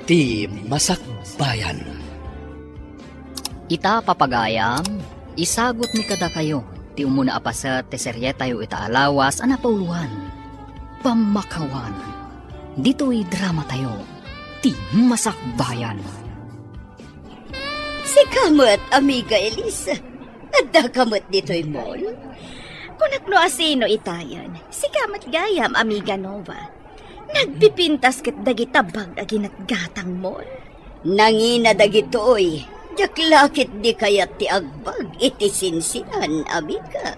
Ti Masakbayan. Ita papagayam, isagot ni kada kayo, ti umuna apasat ti serye tayo itaalawas anapauluan. Pamakawan, dito'y drama tayo, ti Masakbayan. Si kamot, amiga Elisa. Adda kamot dito'y mall. Kunakno asino itayan, si kamot gayam, amiga Nova. Nagpipintas kit dagitabag aginat gatang mall. Nangina dagitoy. Jaklakit di kayat ti agbag iti sinsinan, amiga.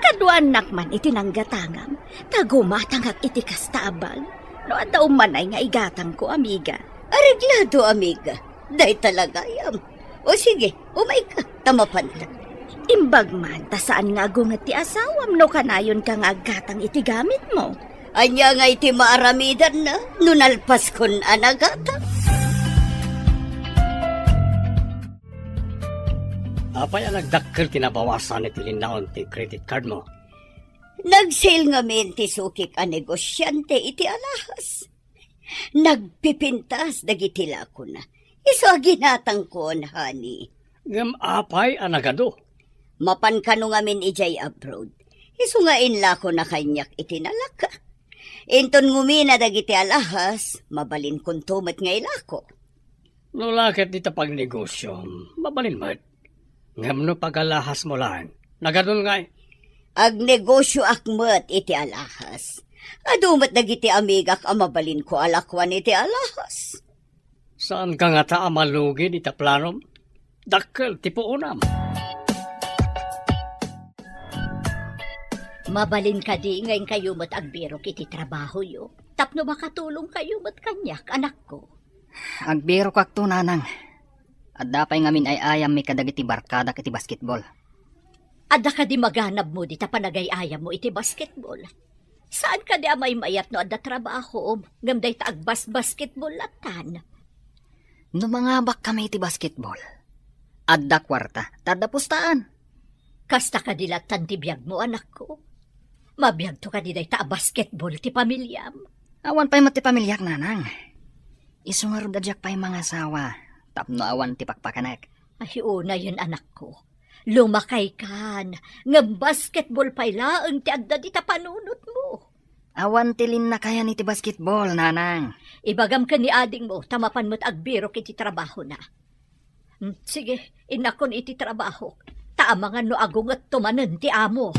Kaduan nakman iti nanggatangam, tagumatangak iti kastabag. No adaw manay nga igatang ko, amiga. Areglado, amiga. Day talagayam. O sige, umay ka, tamapan ka. Imbag man, ta saan nga gungat ti asawam no kanayon ka nga gatang iti gamit mo. Anya nga iti maaramidan na, nunalpas kon anagatang. Apay ang nagdakkel kinabawasan iti linaon ti credit card mo. Nag-sale nga men ti sukik a negosyante iti alahas. Nagpipintas dagiti lako na. Iso ginatang kon, honey. Ngam apay ang nagado. Mapan ka no nga min ijay abroad. Iso nga inlako na kanyak iti nalaka. Inton ngumina dagiti alahas, mabalin kun tumat nga ilako. No lakit dito pag negosyo, mabalin mo. Ngam no pagalahas mo lang. Nagadol nga Ag negosyo akmat iti alahas. Adumat dagiti amigak amabalin ko alakwan iti alahas. Saan ka nga ta amalugi dita planom? Dakkel tipo unam. Mabalin ka di ngayon kayo mat agbirok iti trabaho yo. Tapno makatulong kayo mat kanyak, anak ko. Agbiro kak to, nanang. At dapay ngamin ay ayam mi kadagiti barkada iti basketball. Adda ka di maganab mo di ta panagay-ayam mo iti basketball. Saan ka di amay mayat no adda trabaho? Ngamday ta agbas basketball latan. No mga bak kami iti basketball. Adda kwarta, tada pustaan. Kasta ka dilatan ti biyag mo, anak ko. Mabiyag to ka di day ta basketball ti pamilyam. Awan pa'y mati pamilyak, nanang. Isungarod adyak pa'y mga asawa. Tapno awan ti pakpakanak. Ay, una yun, anak ko. Lumakay kan. Nga basketball pa'y laang ti agda di ta panunot mo. Awan tilin na kaya ni ti basketball, nanang. Ibagam ka ni ading mo, tamapan mo't agbiro kiti trabaho na. Sige, inakon iti trabaho. Taamangan no agong at tumanan ti amo.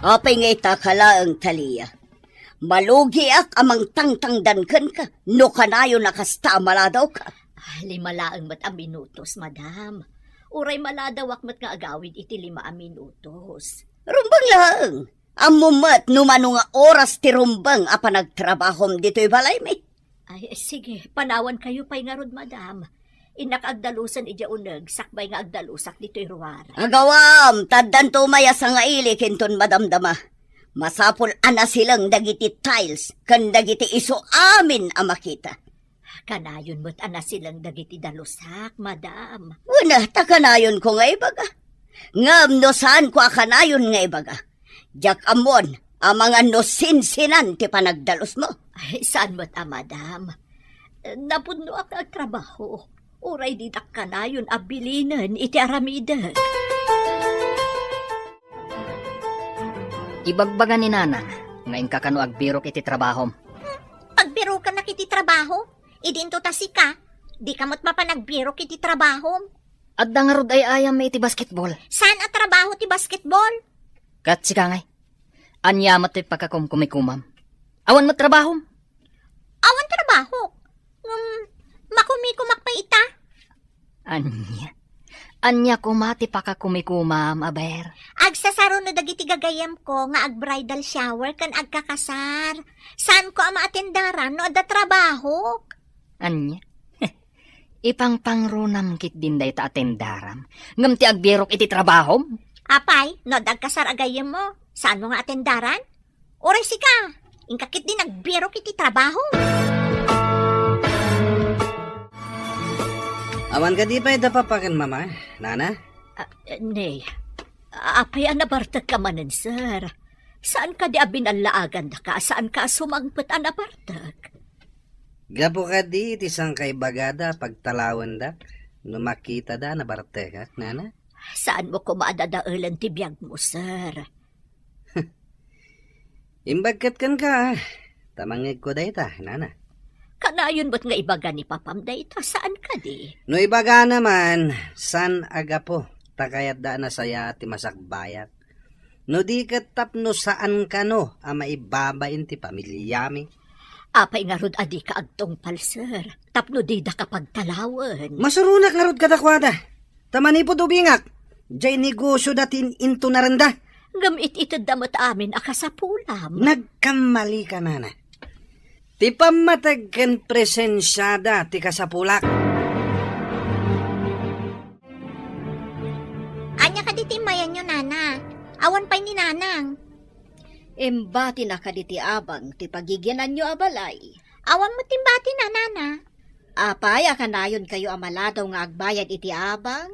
Apay nga itakalaang taliya. Malugi ak amang tangtangdan ka, no kanayo nakasta maladaw ka. Limalaang mat ang minutos, madam. Uray maladawak mat nga agawid iti 5 minutos. Rumbang lang. Amumat numano nga oras ti rumbang apa nagtrabahom dito'y balay mi. Ay, sige, panawan kayo pa'y nga rod, madam. Inak agdalusan ija uneg, sakbay nga agdalusak dito'y ruwar. Agawam, taddan tumaya sa nga ili kinton madamdama. Masapul ana silang dagiti tiles, kan dagiti iso amin a makita. Kanayon mo't ana silang dagiti dalusak, madam. Una, takanayon ko nga ibaga. Ngam no saan ko akanayon nga ibaga. Jak amon, ang mga no sinsinan ti panagdalos mo. Ay, saan mo't madam? Napuno ak ang trabaho. Uray didak kanayon abilinan iti aramidan. Ibagbaga ni nanang. Ngayon kakano agbirok iti trabahom. Agbiro ka na kiti trabaho, idinto ta si ka. Di ka mo't mapanagbiro kiti trabaho. Adda nga rod ay ayam may iti basketball. Saan at trabaho ti basketball? Kat si kangay. Anya mati pagkakumkumikuman. Awan mo trabahom. Awan trabaho. Makumikumak pa ita. Anya. Anya kumati pakakumikumam, aber. Agsasaro na dagiti gagayam ko nga ag-bridal shower kan agkakasar. Saan ko ang maatendaran no ada trabaho? Anya. Ipangpangrunam kit din day ta atendaram. Ngam ti agbirok iti trabahom. Apay, no dagkasar agayam mo. Saan mo nga atendaran? Oray si ka. Ingkakit din nagbiro kiti trabaho. Awan ka di pa dapapakan, mama? Nana? Nay, apay anabartag ka manan, sir. Saan ka di abinalaagan da ka? Saan ka sumangpet an apartak? Gapo ka di, tisang kay bagada pagtalawan da. No makita da na barte ka, nana? Saan mo ko maadadaulan ti biyag mo, sir? Imbagkat kan ka, tamangig ko da ita, nana. Kanayon ba't nga ibaga ni Papam da ita? Saan ka di? No ibaga naman, san aga po, takayat da na saya ti masakbayat. No di katap no saan ka no, ama ibabain ti pamilyami. Apay nga rod adi ka agtungpal, sir. Tapno di da kapag talawan. Masurunak nga rod kadakwada. Tamanipod ubingak, jay negosyo datin into naranda. Gamit itad damat amin akasapulam. Nagkamali ka, nana. Ti pamatag ken presensyada ti kasapulak. Anya ka di timayan nyo, nana. Awan pa'y ni nanang. Embati na kaditi abang, ti pagigyanan nyo abalay. Awan mo timbati na, nana. Apay, akanayon kayo amaladaw nga agbayad iti abang.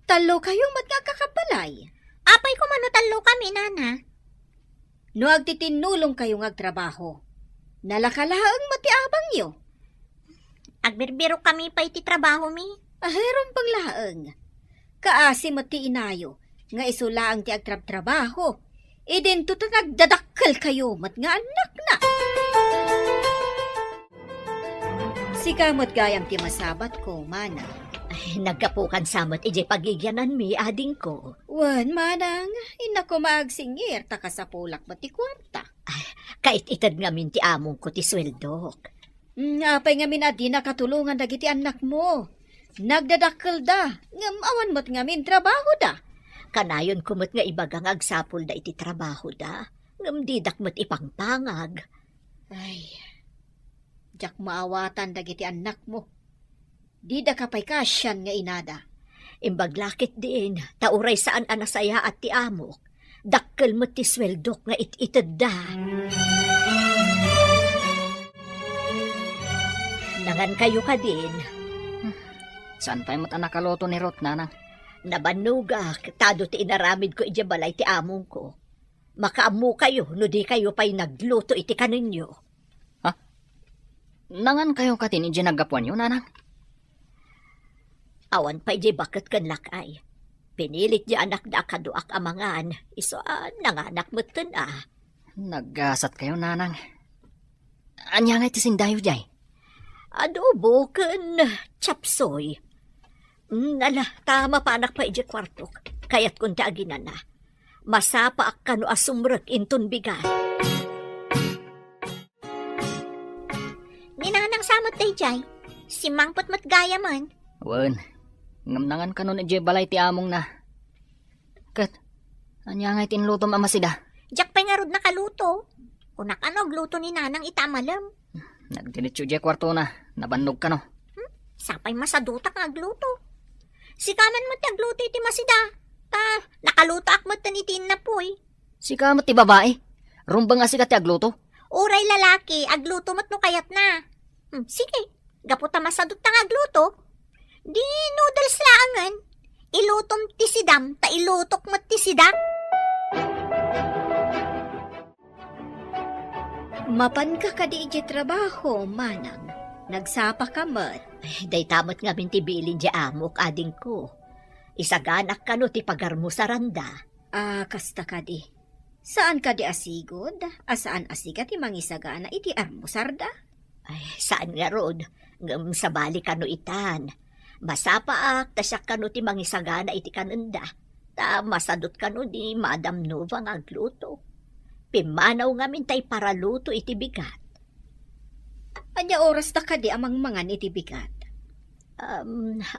Talo kayong magkakabalay. Apay ko manutalo kami, nana. No agtitinulong kayo nga agtrabaho. Nalakalaang mati abang yo. Agbirbiro kami pa iti trabaho mi. Aheron paglaang. Kaasi mati inayo, nga isulaang ti agtrabaho. Idin to nagdadakkel kayo, mat nga anak na. Sikamot gayam ti masabat ko, mana. Ay, nagkapukan samat ije pagigyanan mi, ading ko. Wan, manang, ina ko maagsingir, takasapulak ba ti kwarta? Kait itad nga min ti among ko ti sweldok. Apay nga min adi nakatulungan dagiti anak mo. Nagdadakkel da, ngam awan mo't nga min trabaho da. Kanayon kumot nga ibagang agsapul da iti trabaho da. Ngam didak mo't ipangpangag. Ay, jak maawatan dagiti anak mo. Di da kapay kasyan nga inada. Imbaglakit din, tauray saan anasaya at ti amok. Dakkel mo't ti sweldok nga ititad da. Nangan kayo ka din. Saan pa yung nakaloto ni Rot, nanang? Nabanuga, tado ti inaramid ko ijabalay ti among ko. Makaamu kayo, no di kayo pa'y nagluto iti kaninyo. Nangan kayo katin ije naggapuan yun, nanang? Awan pa ije bakit kan lakay. Pinilit di anak da kaduak amangan, iso nanganak mo Naggasat kayo, nanang. Anya nga tisindayo jay? Adobo kan chapsoy. Tama pa anak pa ije kwartok. Kaya't kung taaginan na. Masapa ak kano asumrek inton bigat. Ninanang samot day, jay. Si mangpot mat gaya man. Wen, ngamnangan ka nun ije balay ti among na. Kat, anya nga tinlutom amasida. Jak pa'y nga rod nakaluto. Kunak ano, gluto ni nanang itamalam. Nagdilitsyo ije kwarto na, nabannog ka no. Sapay masadutak nga agluto. Sikaman mo ti agluto iti masida. Nakaluto ak mo tanitin na po'y. Sika mo ti babae, rumbang nga sika ti agluto. Uray lalaki, agluto mo't no kayat na. Sige, gaputa masadot nga agluto. Di noodles laangan. Ilutom ti sidam, ta ilutok mo't ti sidak. Mapan ka kadi ije trabaho, manang. Nagsapa ka mat. Day tamot nga min ti bilin di amok ading ko. Isaganak ka no ti pagarmo sa randa. Kasta kadi. Saan kadi asigod? Saan asiga ti mangisagana iti armusarda? Ay, saan nga rod? Ngam sa bali ka no itan. Masapaak, tasyak ka no ti mangisagana iti kananda. Ta masadot ka no di Madam Nova nga agluto. Pimanaw nga mintay para luto iti bigat. Anya oras ta kadi amang mangan iti bigat?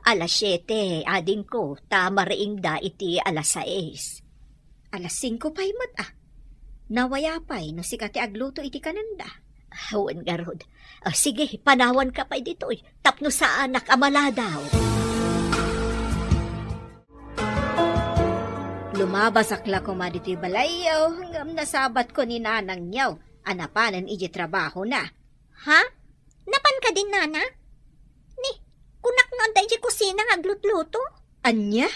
Alas 7, ading ko, tama riing da iti alas 6. Alas 5 pa'y mat Nawaya pa'y no si kati agluto iti kananda. Hawan nga rod. Sige, panawan ka pa'y dito'y. Tapno sa anak amala daw. Lumabas akla ko maditi balayaw hanggang nasabat ko ni nanang yaw. Anapanan iji trabaho na. Ha? Napan ka din, nana? Ni, kunak noon da iji kusina nga aglut-luto? Anya?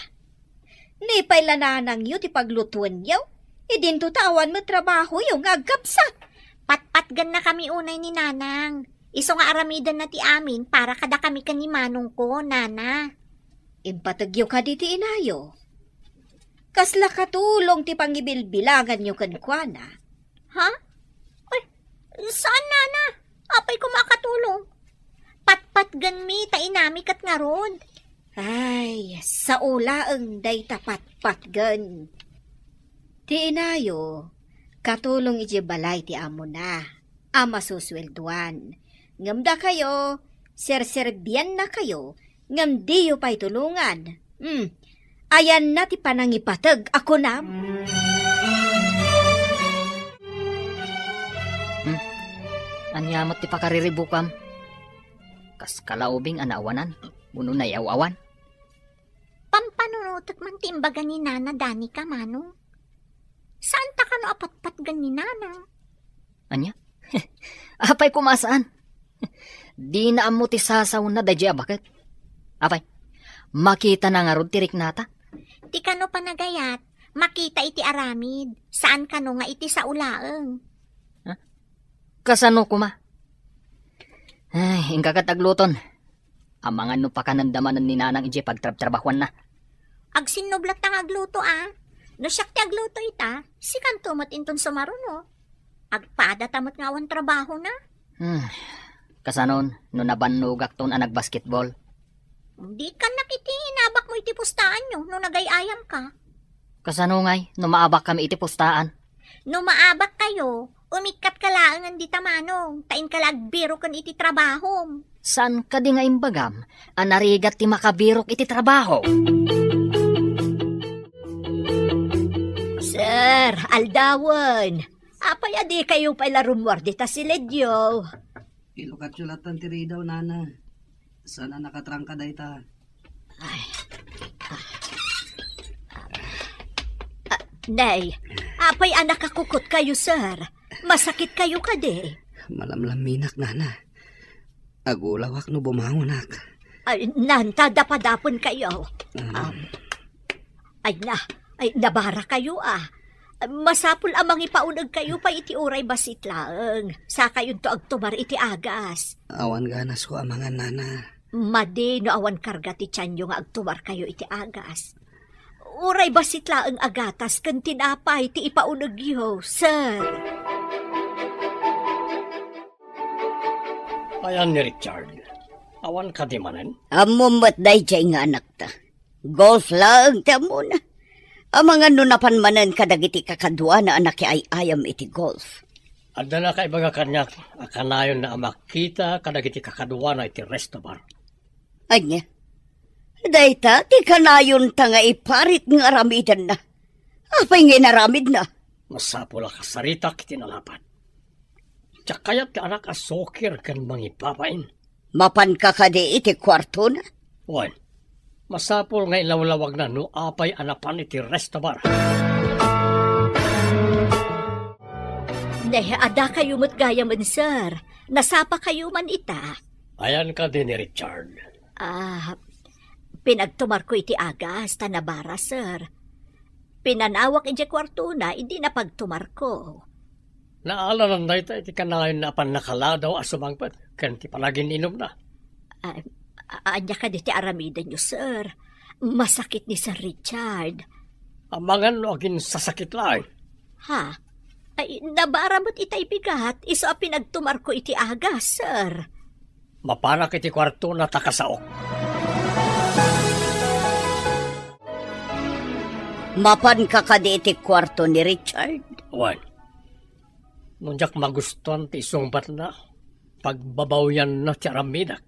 Ni pa'y lananang yu ti paglutuan yaw. Idin tawan mo trabaho yung agapsa. Patpatgan na kami unay ni Nanang. Iso nga aramidan na ti amin para kada kami kan ni Manong ko, Nana. Impatagyo ka di ti inayo. Kasla katulong ti pangibilbilangan nyo kankwana. Ha? Ay, saan, Nana? Apay ko makatulong. Patpatgan mi, tainami kat nga ron. Ay, sa ula ang day tapat patgan. Ti inayo, katulong iti balay ti amo na. Ama suswelduan. Ngamda kayo, serserbian na kayo, ngam diyo pa'y tulungan. Ayan na ti panangipatag ako na. Anyamot ti pakariribukam. Kas kalaubing anawanan, uno na yawawan. Pampanunutot man timbaga ni Nana Dani ka, Manong. Saan ta ka no apatpatgan ni Nana? Anya? Apay kumasaan? Di na amo ti sasaw na dadya bakit? Apay, makita na nga ron tirik nata. Ti kano panagayat, makita iti aramid. Saan kano nga iti sa ulaeng? Kasano kuma? Ay, ingkakatagluton. Amangan no pa kanandamanan ni Nanang ije pagtrab-trabahuan na. Agsinoblat tang agluto No siyak ti agluto ita, si kantumot inton sumaruno. Agpada tamot nga awan trabaho na. Kasanon, no nabanugak ton anag basketball. Di ka nakiti, nabak mo iti pustaan nyo no nagayayam ka. Kasano ngay, no maabak kami iti postaan. No maabak kayo, umikat ka laangan di tamanong, tain ka lagbiro kan iti trabaho. San ka di nga imbagam, anarigat ti makabirok iti trabaho. Sir, aldawan. Apay adi kayo pala rumwar di ta si Ledyo. Ilukat sulatan ti Ridaw, Nana. Sana nakatrangka day ta. Nay, apay anak kakukot kayo, sir. Masakit kayo ka di. Malamlaminak, Nana. Agulawak no bumangonak. Ay, nanta, dapadapon kayo. Ay, nabara kayo Masapul amang ipaunag kayo pa iti uray basit laeng. Sa kayon to agtumar iti agas. Awan ganas ko amangan, Nana. Madi no awan karga ti tiyanyo nga agtumar kayo iti agas. Uray basit laeng agatas kan tinapay ti ipaunag yo, sir. Ayan ni Richard. Awan ka di manen? Amumat day jay nga anak ta. Golf lang ta muna. Amangan no napanmanan kadagiti kakadwa na anak ay ayam iti golf. Adda na kay baga kanyak, akanayon na makita kadagiti kakadwa na iti resto bar. Anya? Dayta, ti kanayon ta nga iparit nga aramidan na. Apay nga naramid na. Masapula ka sarita kiti nalapat. Tsakayat ti anak asokir kan mangipapain. Mapan ka kadi iti kwarto na. Wan, masapul nga ilawlawag na no apay anapan iti resto bar. Nay, ada kayo mat gaya man, sir. Nasapa kayo man ita. Ayan ka din ni Richard. Pinagtumar ko iti agas, tanabara, sir. Pinanawak iti kwarto na, hindi na pagtumar ko. Naalanan na ito iti kanayon na apan nakaladaw asumangpat. Kan ti palagin inom na. Anya ka di ti aramidan nyo, sir. Masakit ni Sir Richard. Amangan no agin sasakit lang. Ha? Ay, nabara mo't itay bigat. Iso a pinagtumar ko iti agas, sir. Mapanak iti kwarto na takasaok. Mapan ka kadi iti kwarto ni Richard. Wan, nunjak magustuhan ti isungbat na. Pagbabawyan na ti aramidak.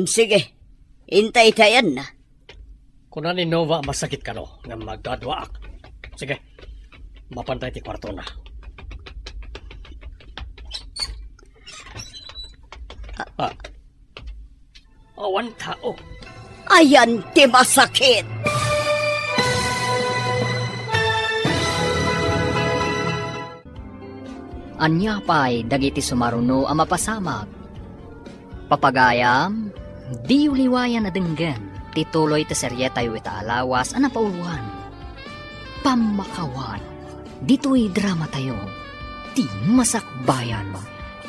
Sige, intay-tayan na. Kung ni Nova masakit ka no, nga magdadwaak. Sige, mapantay ti kwarto na. Awan tao. Ayan ti masakit. Anya pa'y dagiti sumaruno ang mapasamag. Papagayam, di uliwayan na denggan, tituloy ta seryeta yu ita alawas ang napauluan. Pamakawan. Dito'y drama tayo, ti masakbayan.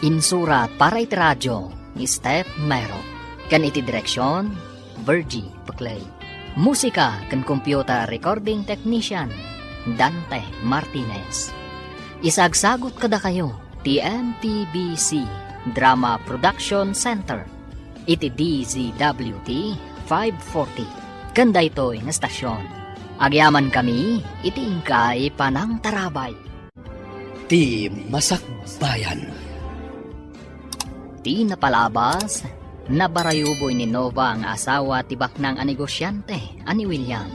Insurat para iti radyo ni Steph Mero. Kan iti direksyon, Virgie Paclay. Musika kan computer recording technician, Dante Martinez. Isagsagot kada kayo, ti MTBC Drama Production Center. Iti DZWT 540. Kanda ito'y nga stasyon. Agyaman kami, iti ingkay panang tarabay. Ti Masakbayan. Ti napalabas, nabarayuboy ni Nova ang asawa ti baknang a negosyante, ani William.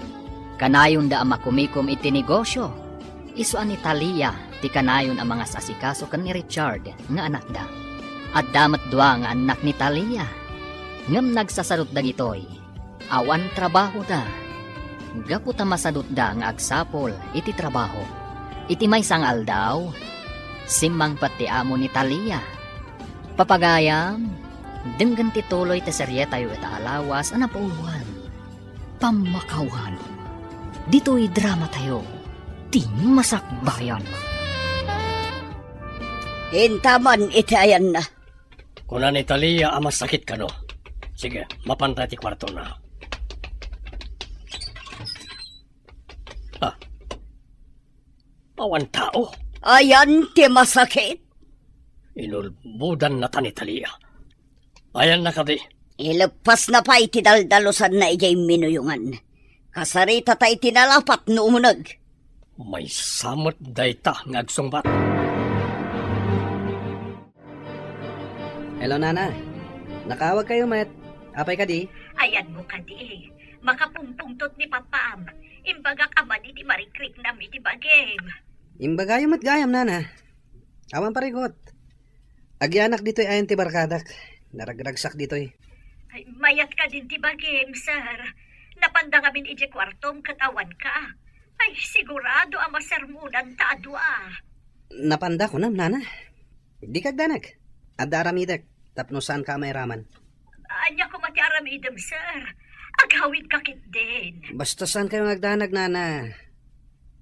Kanayon da ang makumikom iti negosyo. Isu ani Talia, ti kanayon ang mga sasikaso kan ni Richard, nga anak da. At damat dua nga anak ni Talia. Ngam nagsasadot da gitoy, awan trabaho da. Gaputa masadot da nga agsapol iti trabaho. Iti may sangal daw, simmang pati amo ni Talia. Papagayam, denggan tituloy ti serye tayo ita alawas ang napauluan. Pamakawan. Dito'y drama tayo, ti masakbayan. Hintaman iti ayan na. Kuna ni Talia, amas sakit ka no. Sige, mapantay ti kwarto na. Awan tao. Ayan ti masakit. Inulbudan na ta ni Talia. Ayan na kadi. Ilepas na pa iti daldalosan na ijay minuyungan. Kasarita ta iti nalapat no umunag. May samot dayta ngagsungbat. Hello, Nana. Nakawag kayo, Met. Apay ka di? Ayan mo ka di. Makapumpungtot ni Papam. Imbaga ka man iti marikrik na iti bagem. Imbagayam at gayam, Nana. Awan parigot. Agyanak dito'y ayon ti barkadak. Naragragsak dito'y. Ay, mayat ka din ti bagem, sir. Napanda ngamin iti kwartong katawan ka. Ay, sigurado ang masermunan ta adwa. Napanda ko na, Nana. Di kagdanag. Adda aramidak. Tapno saan ka may raman. Anya ko mati aramidem, sir. Aghawid kakit din. Basta saan kayo nagdanag, Nana.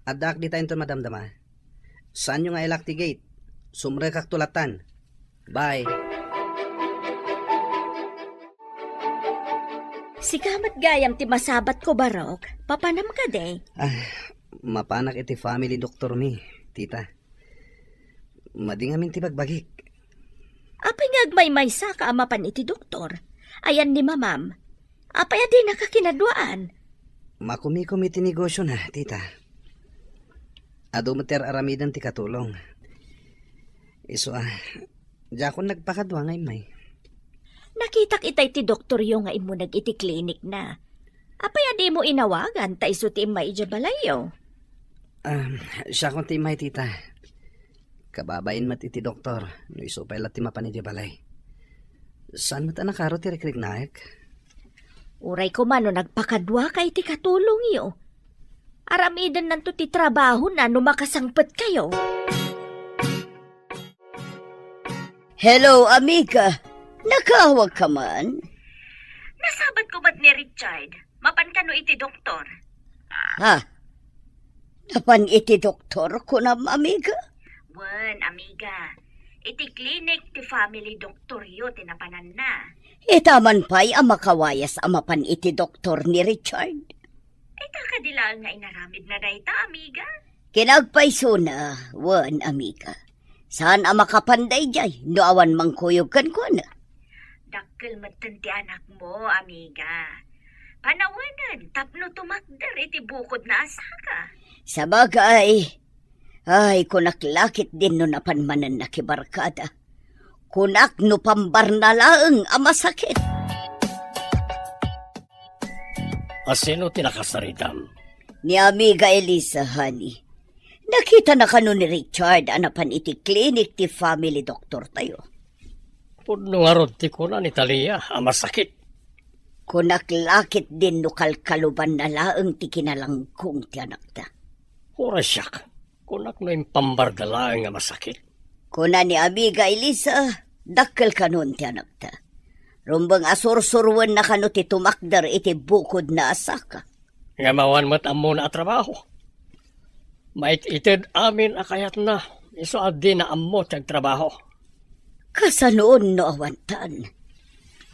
Adda ak di tayo madamdama. Saan yung nga ilak ti gate? Sumre kak tulatan. Bye. Sigamat gayam ti masabat ko barok. Papanam ka de. Mapanak iti family doktor mi, tita. Madingamin ti bagbagik. Apay ngagmay sa kaamapan iti doktor. Ayan ni mamam. Apay adi nakakinadwaan. Makumikom iti negosyo na, tita. Adumater aramidan ti katulong. Iso Jakon nagpakadwa ngay may. Nakitak itay ti doktor yung nga imo nag-iti klinik na. Apay adi mo inawagan ta iso ti imay ijabalayo. Siya kong ti may, tita. Kababain mat iti doktor. No iso pa ilat ti mapan iti balay. Saan mat anakaro ti rekrik naek? Uray ko man no nagpakadwa kay ti katulong yo. Aramidan nanto ti trabaho na no makasangpet kayo. Hello, amiga. Nakawag ka man? Nasabat ko ba't ni Richard? Mapan ka no iti doktor. Ha? Napan iti doktor ko na, amiga? Wan, amiga. Iti clinic ti family doktor yo tinapanan na. Itaman pa'y amakawayas amapan iti doktor ni Richard. Ay takadila nga inaramid na dayta, amiga. Kinagpaiso na, wan, amiga. Saan amakapanday jay, no awan mangkuyog kan ko na? Dakkel matan ti anak mo, amiga. Panawanan, tapno tumakder iti bukod na asaka. Sa bagay, ay kunaklakit din no napanmanan na kibarkada. Kunak no pambarnalaeng amasakit. Asino tinakasaridam? Ni amiga Elisa, honey. Nakita na kano ni Richard anapan iti clinic ti family doctor tayo. Pudno nga rod ti kuna ni Talia, amasakit. Kunaklakit din no kalkaluban na laeng ti kinalangkong ti anak ta. Ura siyak, kunak no yung pambardalaang nga masakit. Kuna ni amiga Elisa, dakkel kanon ti anak ta. Rumbang asursurwan na kano ti tumakdar iti bukod na asaka. Nga mawan mat amo na trabaho. Mait-ited amin akayat na. Iso adi na ammo tiyag trabaho. Kasanoon no awantan.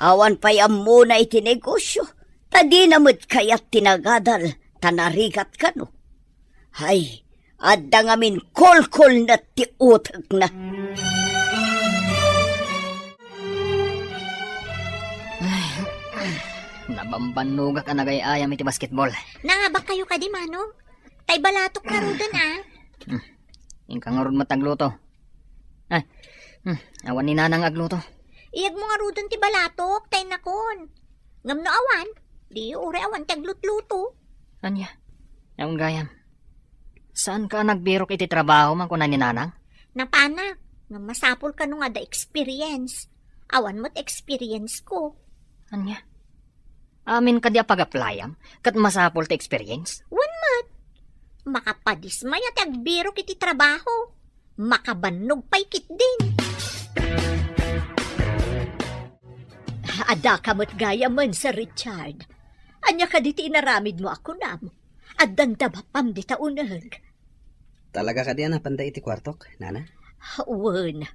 Awan payam muna iti negosyo. Tadi namit kayat tinagadal, tanarigat ka no. Hay, adda ngamin kolkol na ti utak na. Nabambanuga ka na gayayam iti basketball. Nangaba kayo ka di, Manong? Tay balatok na rudan, ah. Yung kangarod matagluto. Ay, awan ni nanang agluto. Iyag mo nga rudan ti balatok, tay nakon. Ngam no awan, di ure awan taglutluto. Anya, yung gayam. Saan ka nagbirok iti trabaho man kuna ni nanang? Napana, nga masapol ka nung nga da experience. Awan mo't experience ko. Anya? Amin ka di pag-applyam, kat masapol ta experience? Wan mat. Makapadismay at agbiro kiti trabaho. Makabanog pa'y kit din. Ada kamot gaya man sa Richard. Anya ka diti inaramid mo ako nam. At dandabapam di taunag. Talaga ka diyan panday iti kwartok, nana? Hawan,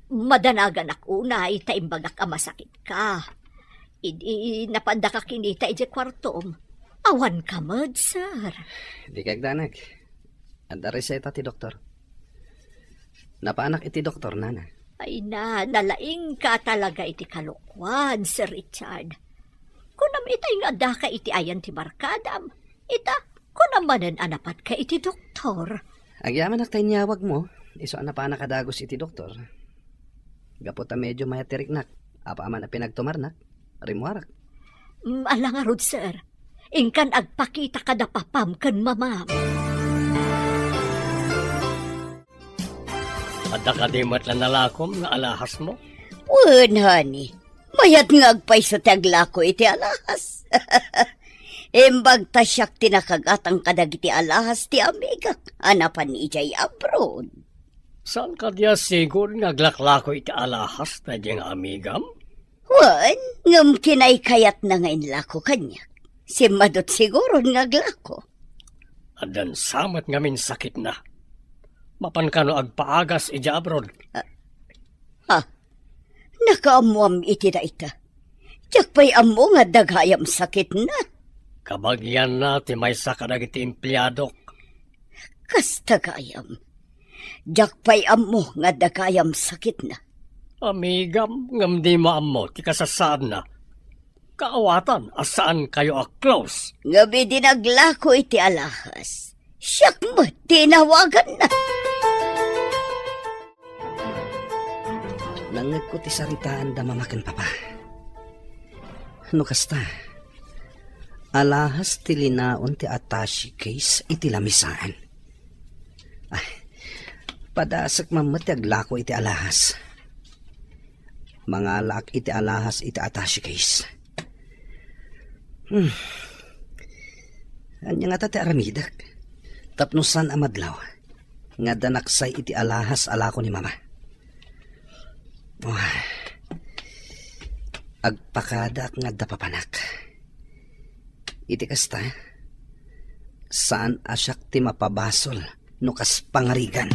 madanagan ako na itaimbagak masakit ka. Idi napanda ka kinita iti kwartom. Awan ka mod, sir. Di kagdanag. Anda reseta ti doktor. Napaanak iti doktor, nana. Ay nalaing ka talaga iti kalukwan, Sir Richard. Kunam itay nga da ka iti ayan ti barkadam. Ita, kunamanan anapat ka iti doktor. Agyaman ak tayo niyawag mo. Iso napaanak kadagos iti doktor. Gapota medyo mayatiriknak. Apa aman na pinagtumarnak. Rimwarak. Alangarod, sir. Ingkan agpakita ka da papam kan mamam. Adda ka di matlan nalakom nga alahas mo. Wen, honey. Mayat nga agpay sa taglako iti alahas. Imbag tasyak tinakagatang kadag iti alahas ti amiga. Anapan ijay abroad. Saan ka diya sigur nga glaklako iti alahas na diyang amigam? Wan, ngam kinay kayat na ngayon lako kanya. Si Madot siguro nga glako. Adan samat ngamin sakit na. Mapan ka no agpaagas ija abroad. Ha? Nakaamuam iti na ita. Tiyak pa'y amo nga daghayam sakit na. Kabagyan na ti may sakadag iti empleyadok. Kas tagayam. Tiyak pa'y amo nga daghayam sakit na. Amigam, ngam di maammo, ti kasasaan na. Kaawatan, asaan kayo close? Gabi dinaglako iti alahas. Siyak mo, tinawagan na. Nangag ko ti saritaan da mamakan papa. Ano kasta? Alahas ti linaon ti attache case iti lamisaan. Ay, padasak mamati aglako iti alahas. Mga lak iti alahas iti attache case. Anya nga tate aramidak. Tapnusan amadlaw. Nga danaksay iti alahas alako ni mama. Oh, agpakadak nga dapapanak. Iti kasta, saan asyak ti mapabasol no kas pangarigan.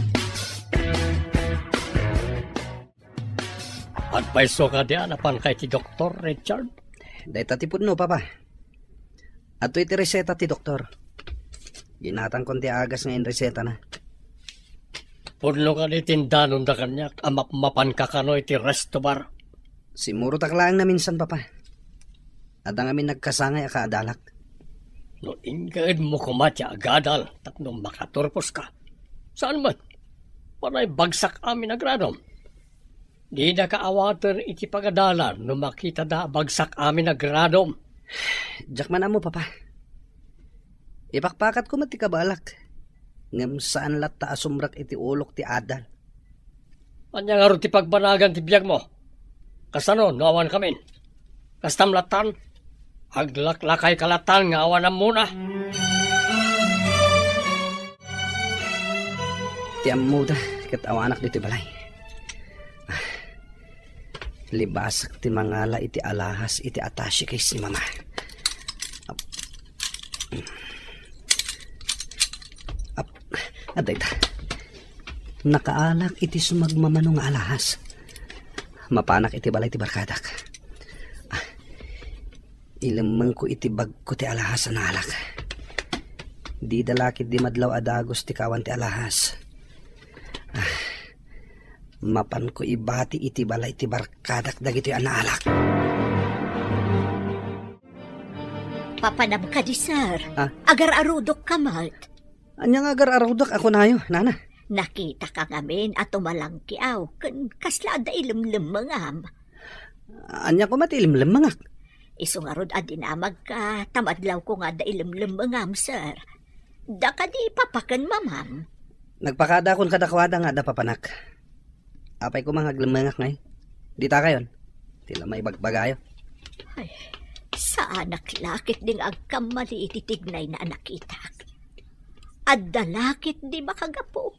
At paiso ka diya napan kay ti Dr. Richard? Dahil tatipod no, papa. Ato iti reseta ti doktor. Ginatang konti agas ngayon reseta na. Pudno ka di tindanon da kanyak, amapmapan ka kano iti resto bar. Simuro taklaan na minsan, papa. At ang amin nagkasangay akaadalak. No ingaid mo kumatya agadal, tapno makaturpos ka. Saan man? Panay bagsak amin agradom. Di na kaawatan iti pagadalan no makita da bagsak amin agradom. Diyak man mo, papa. Ipakpakat ko mati kabalak. Ngam saan lat ta asumrak iti ulok ti adal. Anya nga ron ti pagbanagan ti biyag mo. Kasano, no awan kamin. Kastam latan, aglaklakay kalatan nga awan muna. Ti amuda, kat awanak dito balay. Libasak ti mangala iti alahas iti attache case ni mama. At ita, nakaalak iti sumagmamano nga alahas. Mapanak iti balay ti barkadak. Ilamang ko iti bag ko ti alahas na alak. Di dalakit di madlaw adagos ti kawan ti alahas. Mapan ko ibati iti balay ti barkadak dagiti anaalak. Papanam ka di, sir. Ah? Agar-arudok ka, mat. Anyang agar-arudok ako nayo, nana. Nakita ka ngamin at tumalangkiaw. Kasla da ilimlimangam. Anya ko matilimlim mga. Iso nga rod adinamag ka. Tamadlaw ko nga da ilimlimangam, sir. Da ka di papakan, mamam. Nagpakada kon kadakwada nga da papanak. Apay ko mga glimangak ngay. Di ta kayon. Tila may bagbagayo. Ay, sa anak lakit ding agkamali ititignay na anakitak. At dalakit di makagapo.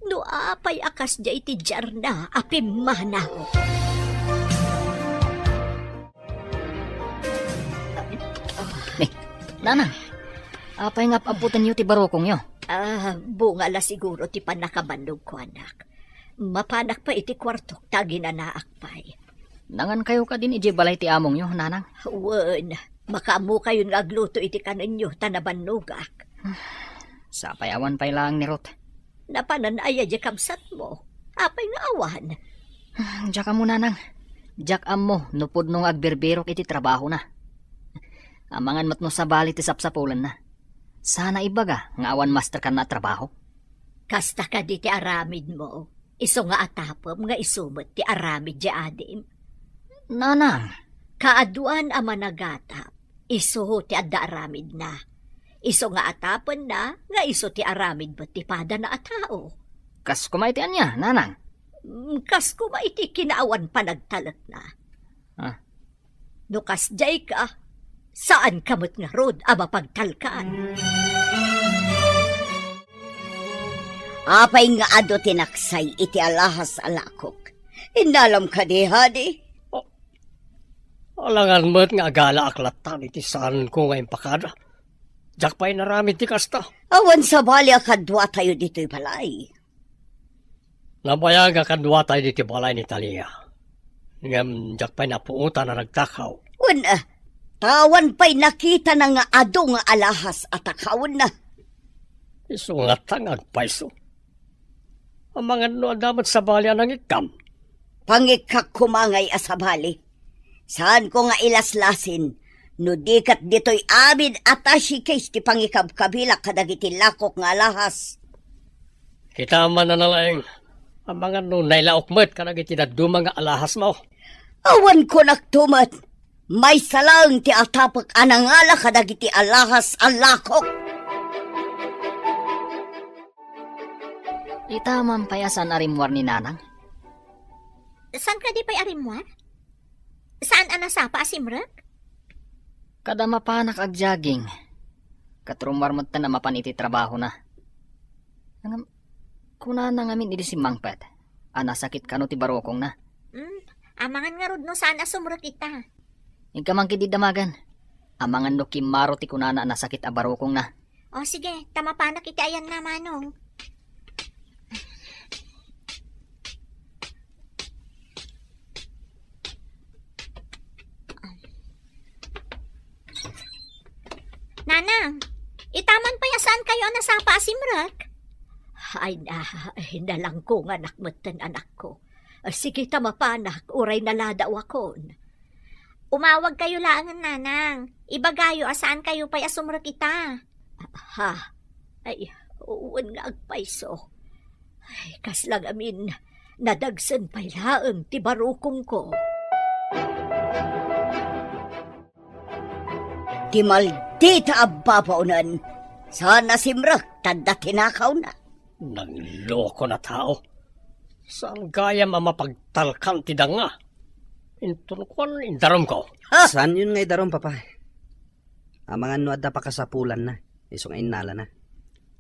No apay akas di iti jarna apimanaw. Nanang, apay nga aputan niyo ti barokong yo. Bunga la siguro ti panakabannog ko, anak. Mapanak pa iti kwartok tagi na naakpay. Nangan kayo ka din iji balay ti among yo, nanang. Wen, makamu kayo nga agluto iti kaninyo tanabanugak. Sapay awan pay lang ni Ruth. Napanan aya di kamsat mo. Apay nga awan. Diyak mo, nanang. Diyak mo, nupod nung agberbero iti trabaho na. Amangan mat no sa bali ti sapsapulan na. Sana ibaga, nga awan master ka na trabaho. Kasta ka di ti aramid mo. Iso nga atapom nga isumot ti aramid di adim. Nanang, Kaaduan a managatap. Iso ti adda aramid na. Iso nga atapon na, nga iso ti aramid ba ti pada na atao. kas kumaitian niya, nanang. Kas ko maiti kinaawan pa nagtalat na. Ah. No kas jay ka, saan kamot nga rod aba pagtalkaan? Apay nga ado tinaksay iti alahas alakok. Inalam ka di, hadi? Alangan mo't nga agala aklatan iti saan ko ngayon pakada. Diyak pa'y naramid ti kasta. Awan sa bali akadwa tayo dito'y balay. Nabayag akadwa tayo diti balay ni Talia. Ngam diyak pa'y napuutan na nagtakaw. Wan, tawan pa'y nakita na nga ado nga alahas at akawon na. Iso nga tangag paiso. Ang mga no damat sa balya ng ikam. Pangikak kumangay asabali. Saan ko nga ilaslasin? No dikat dito'y amin atashi case ti pangikab-kabila kadagiti lakok nga alahas. Kita man na nalaing. Ang mga no nailaok mo't kanag itinaduma nga alahas mo. Awan ko naktumat. May salang ti atapak anangala kadagiti alahas alakok. Itaman payasan arimwar ni nanang. Saan ka di pa'y arimwar? Saan anasapa asimrek? Kada mapanak ag jogging. Katrumwar mo na mapan iti trabaho na. Kuna na ngamin iti si Mangpet. Sakit ka no ti barokong na. Amangan nga rod no saan asumrek ita. Ikaman kidi damagan. Amangan no kimaro ti kunana nasakit a barokong na. O sige, tamapanak iti ayan na manong. Nanang, itaman pa saan kayo nasapa asimrek? Ay nalang ko nga nakmatan anak ko. Sige tamapanak, uray naladaw akon. Umawag kayo laangan, nanang. Ibagayo asaan kayo pa asumrek ita. Ha? Ay, uwan nga agpaiso. Ay, kaslang amin, nadagsan pa'y laang ti barukong ko. Ti maldita ababaunan. Sana simrak, tanda tinakaw na. Nang loko na tao. Saan gaya mamapagtalkan ti danga? Intunkuan indarom ko. Saan yun ngay daron, papa? Amangan no adda pa kasapulan na. Iso nga inala na.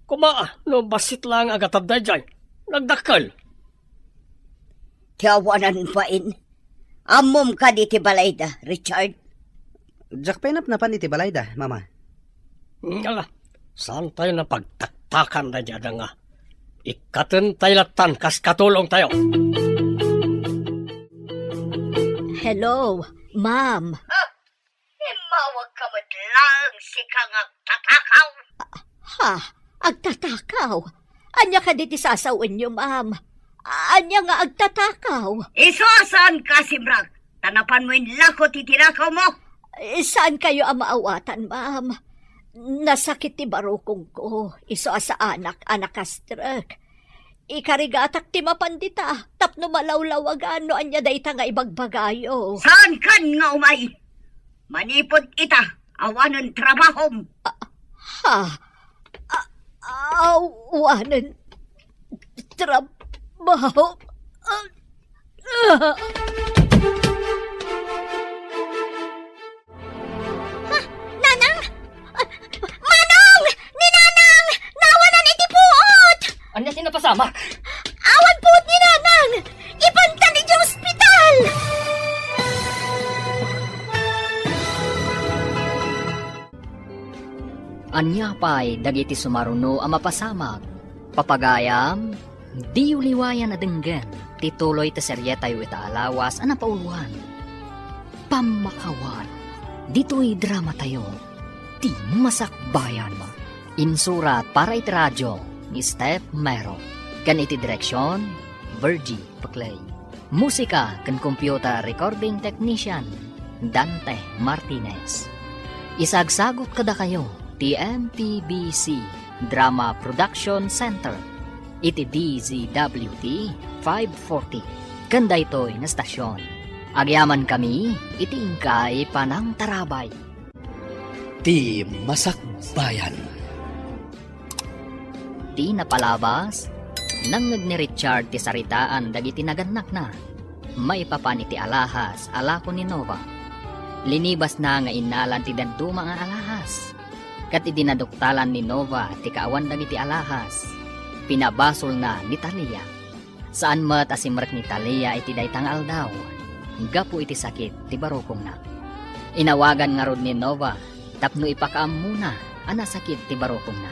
Kumaa, no basit lang agatad na dyan. Nagdakal. Tiyawanan pa in. Amom ka di ti balayda, Richard. Jack penap na pan iti balayda, mama. Ngala, saan tayo na pagtaktakan na dyan nga? Ikaten taylatan kas katulong tayo. Hello, ma'am. Mawag ka lang si kang tatakaw. Ha? Agtatakaw? Anya ka diti sasawin niyo, ma'am? Anya nga agtatakaw? Isosan ka, Simrag. Tanapan mo yung lako titirakaw mo. Saan kayo ang maawatan, ma'am? Nasakit ti barukong ko. Iso sa anak ka-stroke. Ikarigatak ti mapandita. Tapno malawlawagan no anya dayta nga ibagbagayo. Saan kan nga umay? Manipod ita, awanan trabahom. Ha? Awanan trabaho. Nanang! Manong! Ni Nanang! Nawalan iti puot! Anya tinapasama? Awan puot ni Nanang! Ibanta ni di ospital! Anya pa'y dagiti sumaruno ang mapasamag. Papagayam, di uliwayan na denggan, tituloy ta serye tayo itaalawas ang napauluan. Pamakawan, dito'y drama tayo, di masakbayan mo. Insurat para iti radyo ni Steph Mero. Kan iti direksyon, Virgie Paclay. Musika kan computer recording technician, Dante Martinez. Isagsagot kada kayo, TMPBC Drama Production Center iti DZWT 540 kanda ito'y na stasyon. Agyaman kami iti ingkay panang tarabay. Ti Masakbayan. Di napalabas nangag ni Richard ti saritaan dagiti naganak na maipapani ti alahas alako ni Nova. Linibas na nga inalan ti daduma nga alahas. Kat idinaduktalan ni Nova ti kaawan dagiti alahas. Pinabasol na ni Talia. Saan mat asimrek ni Talia iti daytang aldaw. Gapu iti sakit ti barukong na. Inawagan nga rod ni Nova tapno ipakaam muna ana sakit ti barukong na.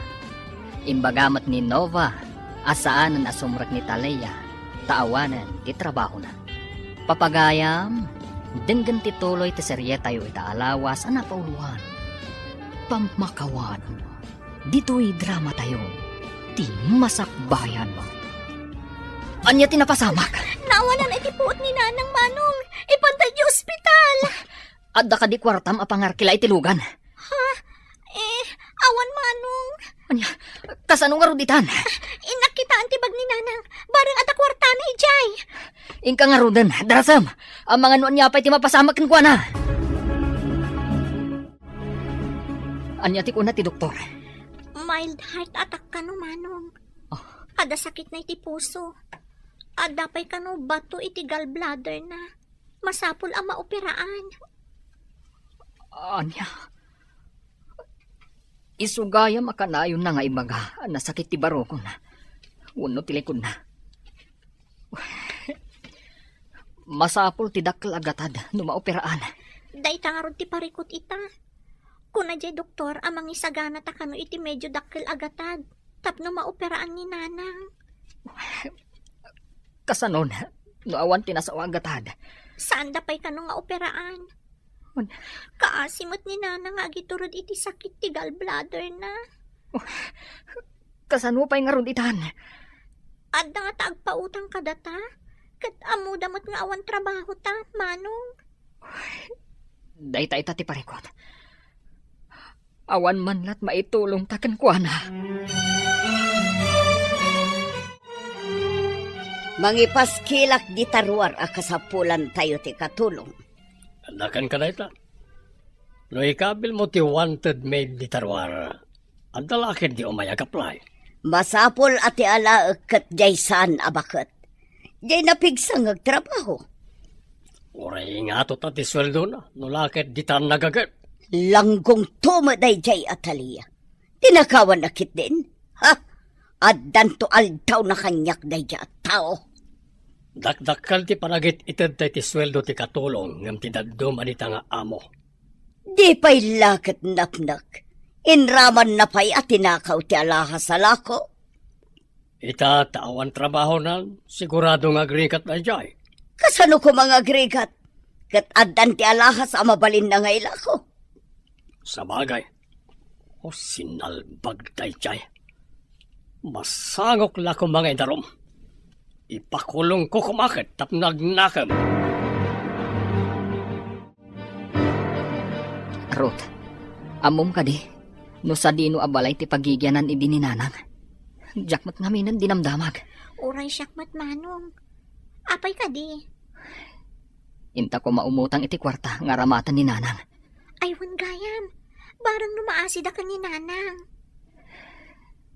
Imbagamat ni Nova asaan ang asumrek ni Talia taawanan ti trabaho na. Papagayam denggan ti tuloy ti serye tayo itaalawas ana pauluan. Pamakawan, dito'y drama tayo, di masakbayan mo. Anya tinapasamak? Nawalan iti puot ni Nanang Manong! Ibanta di ospital! Adda ka di kwartam apangarkila itilugan. Awan Manong! Anya, kasano nga ruditan? Inakitaan ti bag ni Nanang, barang at akwarta na ijay! Ingka nga rudan, darasam, ang mga nuan niya pa'y timapasamak kan kwa na. Anya ti kuna ti doktor. Mild heart attack ka no, Manong. Ada sakit na iti puso. Ada pa'y ka no, bato iti gallbladder na. Masapul ang maoperaan. Anya, isugaya makanayon na nga ibaga, nasakit ti baroko na. Uno tilikod na. Masapul ti dakkel agatad, no maoperaan. Dayta nga ron ti parikot ita. Kuna jay doktor, amang isagana ta kano iti medyo dakkel agatad. Tapno maoperaan ni Nanang. Kasanon, no awan tinasawa agatad. Saan da pa'y kano nga operaan? Kaasimot ni Nanang nga agiturod iti sakit ti gallbladder na. Kasano pa'y nga ruditan? Adda nga taagpautang kadata. Kat amudamot nga awan trabaho ta, Manong. Dayta ita ti parikot. Awan man lat maitulong takan kwa na. Mangipaskilak di tarwar a kasapulan tayo ti katulong. Anakan ka na ita. No ikabil mo ti wanted maid di tarwar. Ang dalakin di umayag apply. Masapol ati ala ket jaysan abaket. Jay napigsang agtrabaho. Uray nga to ti sweldo na. No lakit di tan nagagat. Langgong tumaday jay Atalia. Tinakawan na kit din. Ha? Addan to aldaw na kanyak day jay at tao. Dakdakal ti panagit ited ti sweldo ti katulong ngam ti daddum anita nga amo. Di pa'y lakat napnak. Inraman na pa'y at tinakaw ti alahas sa lako. Ita tawan trabaho na sigurado nga agrikat na jay. Kasano ko mga agregat? Kat addan ti alahas ang mabalin na nga ila ko. Sa bagay, o sinalbag tayo jay. Masangok la ko mga indarom. Ipakulong ko kumakit tap nagnakam. Ruth, amom ka di. No sa dino abalay ti pagigyanan ibininanang. Jakmat nga minan dinamdamag. Uray siyakmat manong. Apay ka di. Inta ko maumutang iti kwarta nga ramatan ni nanang. Aywan gayam. Barang numaasida ka ni nanang.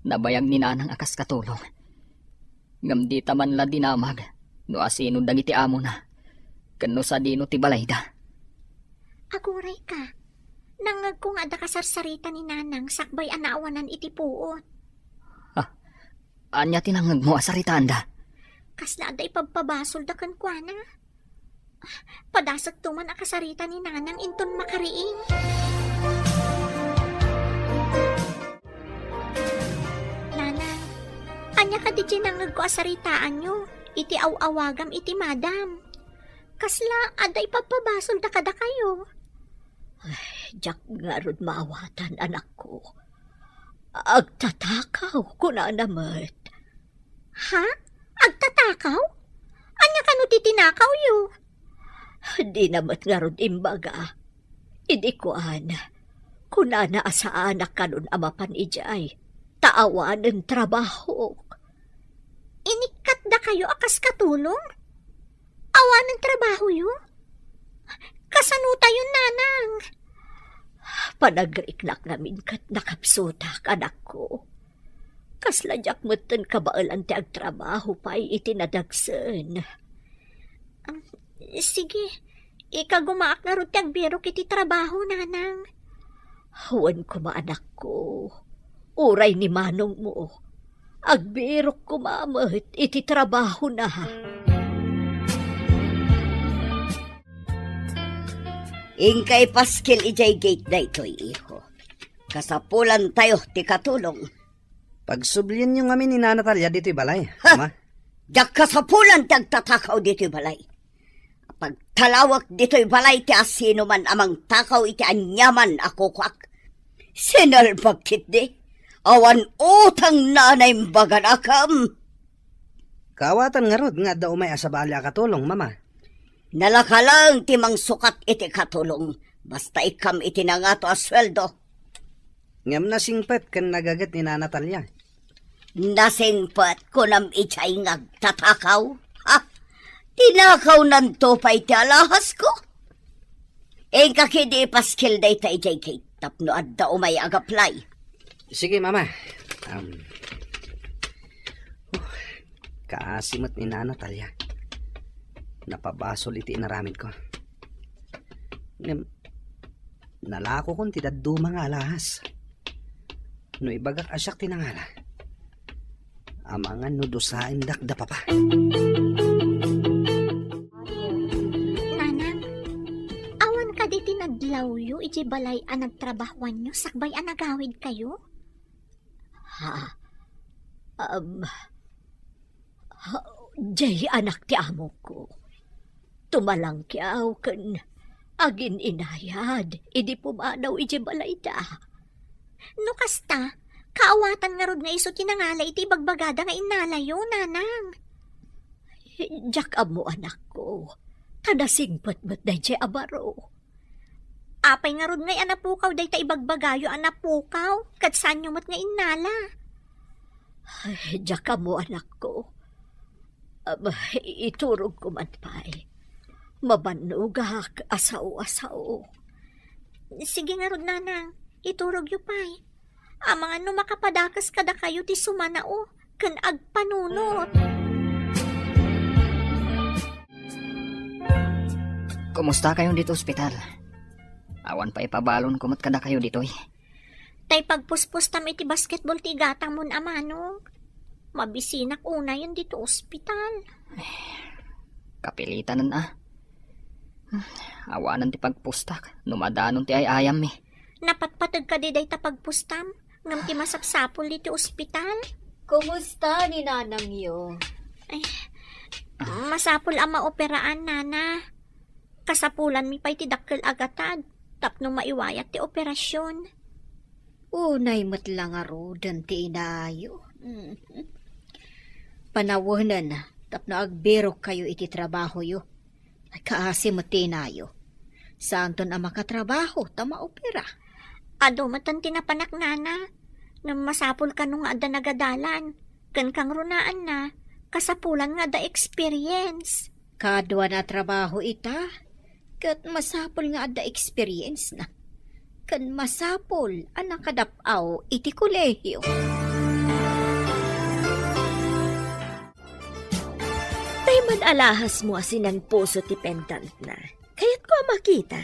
Nabayag ni nanang akas katulong. Ngam di taman la dinamag. No asino dagiti amo na. Kano sa dino ti balayda. Aguray ka. Nangag kong ada kasarsarita ni nanang sakbay anaawanan iti puot. Anya tinangag mo asaritaan da. Kasla da ipagpabasol da kan kuana. Padasag tuman akasarita ni nanang inton makariing. Nanang, anya ka di nangag ko asaritaan nyo. Iti awawagam iti madam. Kasla ada ipagpabasol da kada kayo. Jak nga rod maawatan, anak ko. Agtatakaw ko na namat. Ha? Agtatakaw? Anya ka no titinakaw yo? Di namat nga rod imbaga. Idi ko kunana asa anak kanon amapan ijay. Taawan ng trabaho. Inikat da kayo akas katulong? Awan ng trabaho yo? Kasanuta yun, nanang. Panagriknak namin kat nakapsutak, anak ko. Kasladyak matan kabaalan ti agtrabaho pa'y itinadagsan. Sige, ikagumaak na rin ti agbirok iti trabaho, nanang. Huwan ko anak ko. Uray ni manong mo. Agbirok ko mamat iti trabaho na. Ingkay paskil ijay gate na ito'y iho. Kasapulan tayo ti katulong. Pagsublian nyo kami ni Nana Talia dito'y balay. Ma? Jak kasapulan tagtatakaw dito'y balay. Pagtalawak dito'y balay ti asino man amang takaw iti anyaman ako kwak. Sinalbag kit di. Awan utang nanay mbaganakam. Kawatan nga rod nga daw may asabali akatulong, mama. Nalakalang timang sukat iti katulong. Basta ikam iti na nga to asweldo. Ngam na singpet kan nagagat ni Nana Talia. Nasingpat ko nam ichay ngagtatakaw. Ha? Tinakaw nanto pa iti alahas ko. Kakidi paskil day ta ijay kay tapno adda umay agaplay. Sige, mama. Kaasimot ni Nana Talia. Napabasol iti inaramid ko. Nalako kong tidaddo mga alahas. No ibagak asyak tinangala. Amangan no dosain dakda pa. Nanang, awan ka di tinadlaw yo, iti balay ang nagtrabahuan nyo, sakbay ang nagawid kayo? Jay anak ti amo ko. Tumalang kiaw kan agin inayad. Idi pumanaw iti balay da. No kasta, kaawatan nga rod nga iso tinangala iti bagbagada nga inalayo, nanang. Jak amo anak ko. Tadasingpat ba't day jay abaro. Apay nga rod nga anapukaw day ta ibagbagayo anapukaw, kat saan nyo mat nga inala. Jak amo anak ko. Iturog ko man pa'y. Mabanugak, asaw-asaw. Sige nga rod, nanang, iturog yu pa'y. Amang ano makapadakas kada kayo ti sumanao, kan agpanunot. Kumusta kayo dito ospital? Awan pa ipabalon kumot kada kayo dito'y. Tay pagpuspos tam iti basketball ti gatang mon amanong. Mabisinak una yun dito ospital. Kapilitan na. Awanan ti pagpustak. Numadanon ti ayayam mi. Napatpatag ka di day ta pagpustam. Ngam ti masapsapol dito ospital. Kumusta ni nanang yo? Masapul ang maoperaan, nana. Kasapulan mi pa'y tidakkel agatad. Tapno maiwayat ti operasyon. Unay matlang arudan ti inayo. Panawanan, tapno agbero kayo iti trabaho yo. Ay kaasi matinayo. Santon ang makatrabaho, tama opera. Ado matan tinapanak, nana. Nga masapul ka nung ada nagadalan. Kan kang runaan na. Kasapulan nga da experience. Kadwa na trabaho ita. Kat masapol nga ada experience na. Kan masapol ang nakadapaw iti kolehiyo. Tay man alahas mo asinan puso ti pendant na. Kaya't ko makita.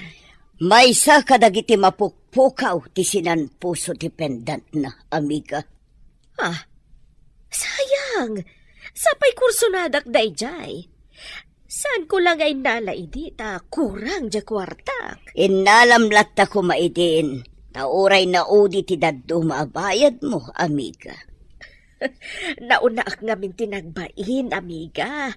May sa kadagiti mapukpukaw ti sinan puso dependent na, amiga. Ah, sayang. Sapay kursunadak dayjay. Saan ko lang ay nalaidi ta kurang ja kwartak. Inalamlat ta kumaidin. Tauray na udi ti daddo maabayad mo, amiga. Nauna ak ngamin tinagbain, amiga.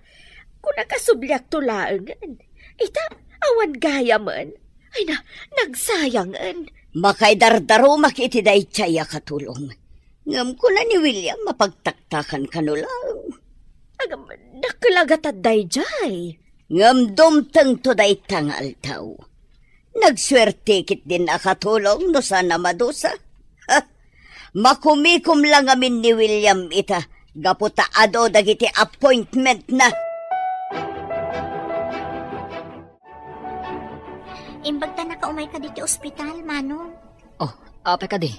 Kung nakasublyak tulaangan. Ita, awan gaya man. Ay na, nagsayangan. Makay dardaro makiti day tsaya katulong. Ngam ko na ni William mapagtaktakan kanulang. Agam, nakalagatad dayjay. Ngam dumtang to day tangal tao. Nagswerte kit din akatulong no sana madusa. Ha? Makumikom lang amin ni William ita. Gaputa ado dagiti appointment na. Imbag ta nakaumay ka dito ospital, Manong. Oh, apay ka di.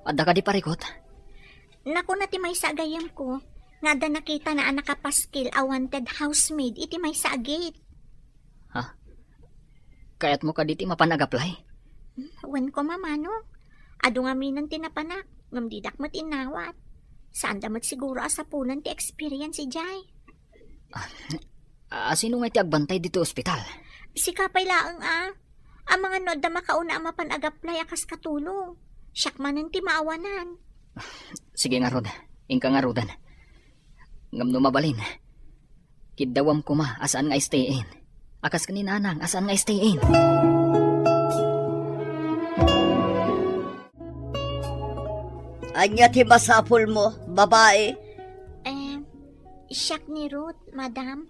Adda ka di parikot. Naku na ti may sagayam ko. Nga da nakita na anak kapaskil a wanted housemaid iti may sagit. Kaya't mo ka di ti mapanag-apply. Wan ko mamano. Ado nga minan tinapanak. Ngam didak mat inawat. Saan damat siguro asapulan ti experience si Jai. Sino nga ti agbantay dito ospital? Si kapay laang Ang mga nod da makauna ang mapanag-apply akas katulong. Siyak manan ti maawanan. Sige nga rod. Ingka nga rodan. Ngam no mabalin. Kidawam ko ma asaan nga stay in. Akas kaninanang asaan nga stay in. Anya ti masapul mo, babae? Siyak ni Ruth, madam.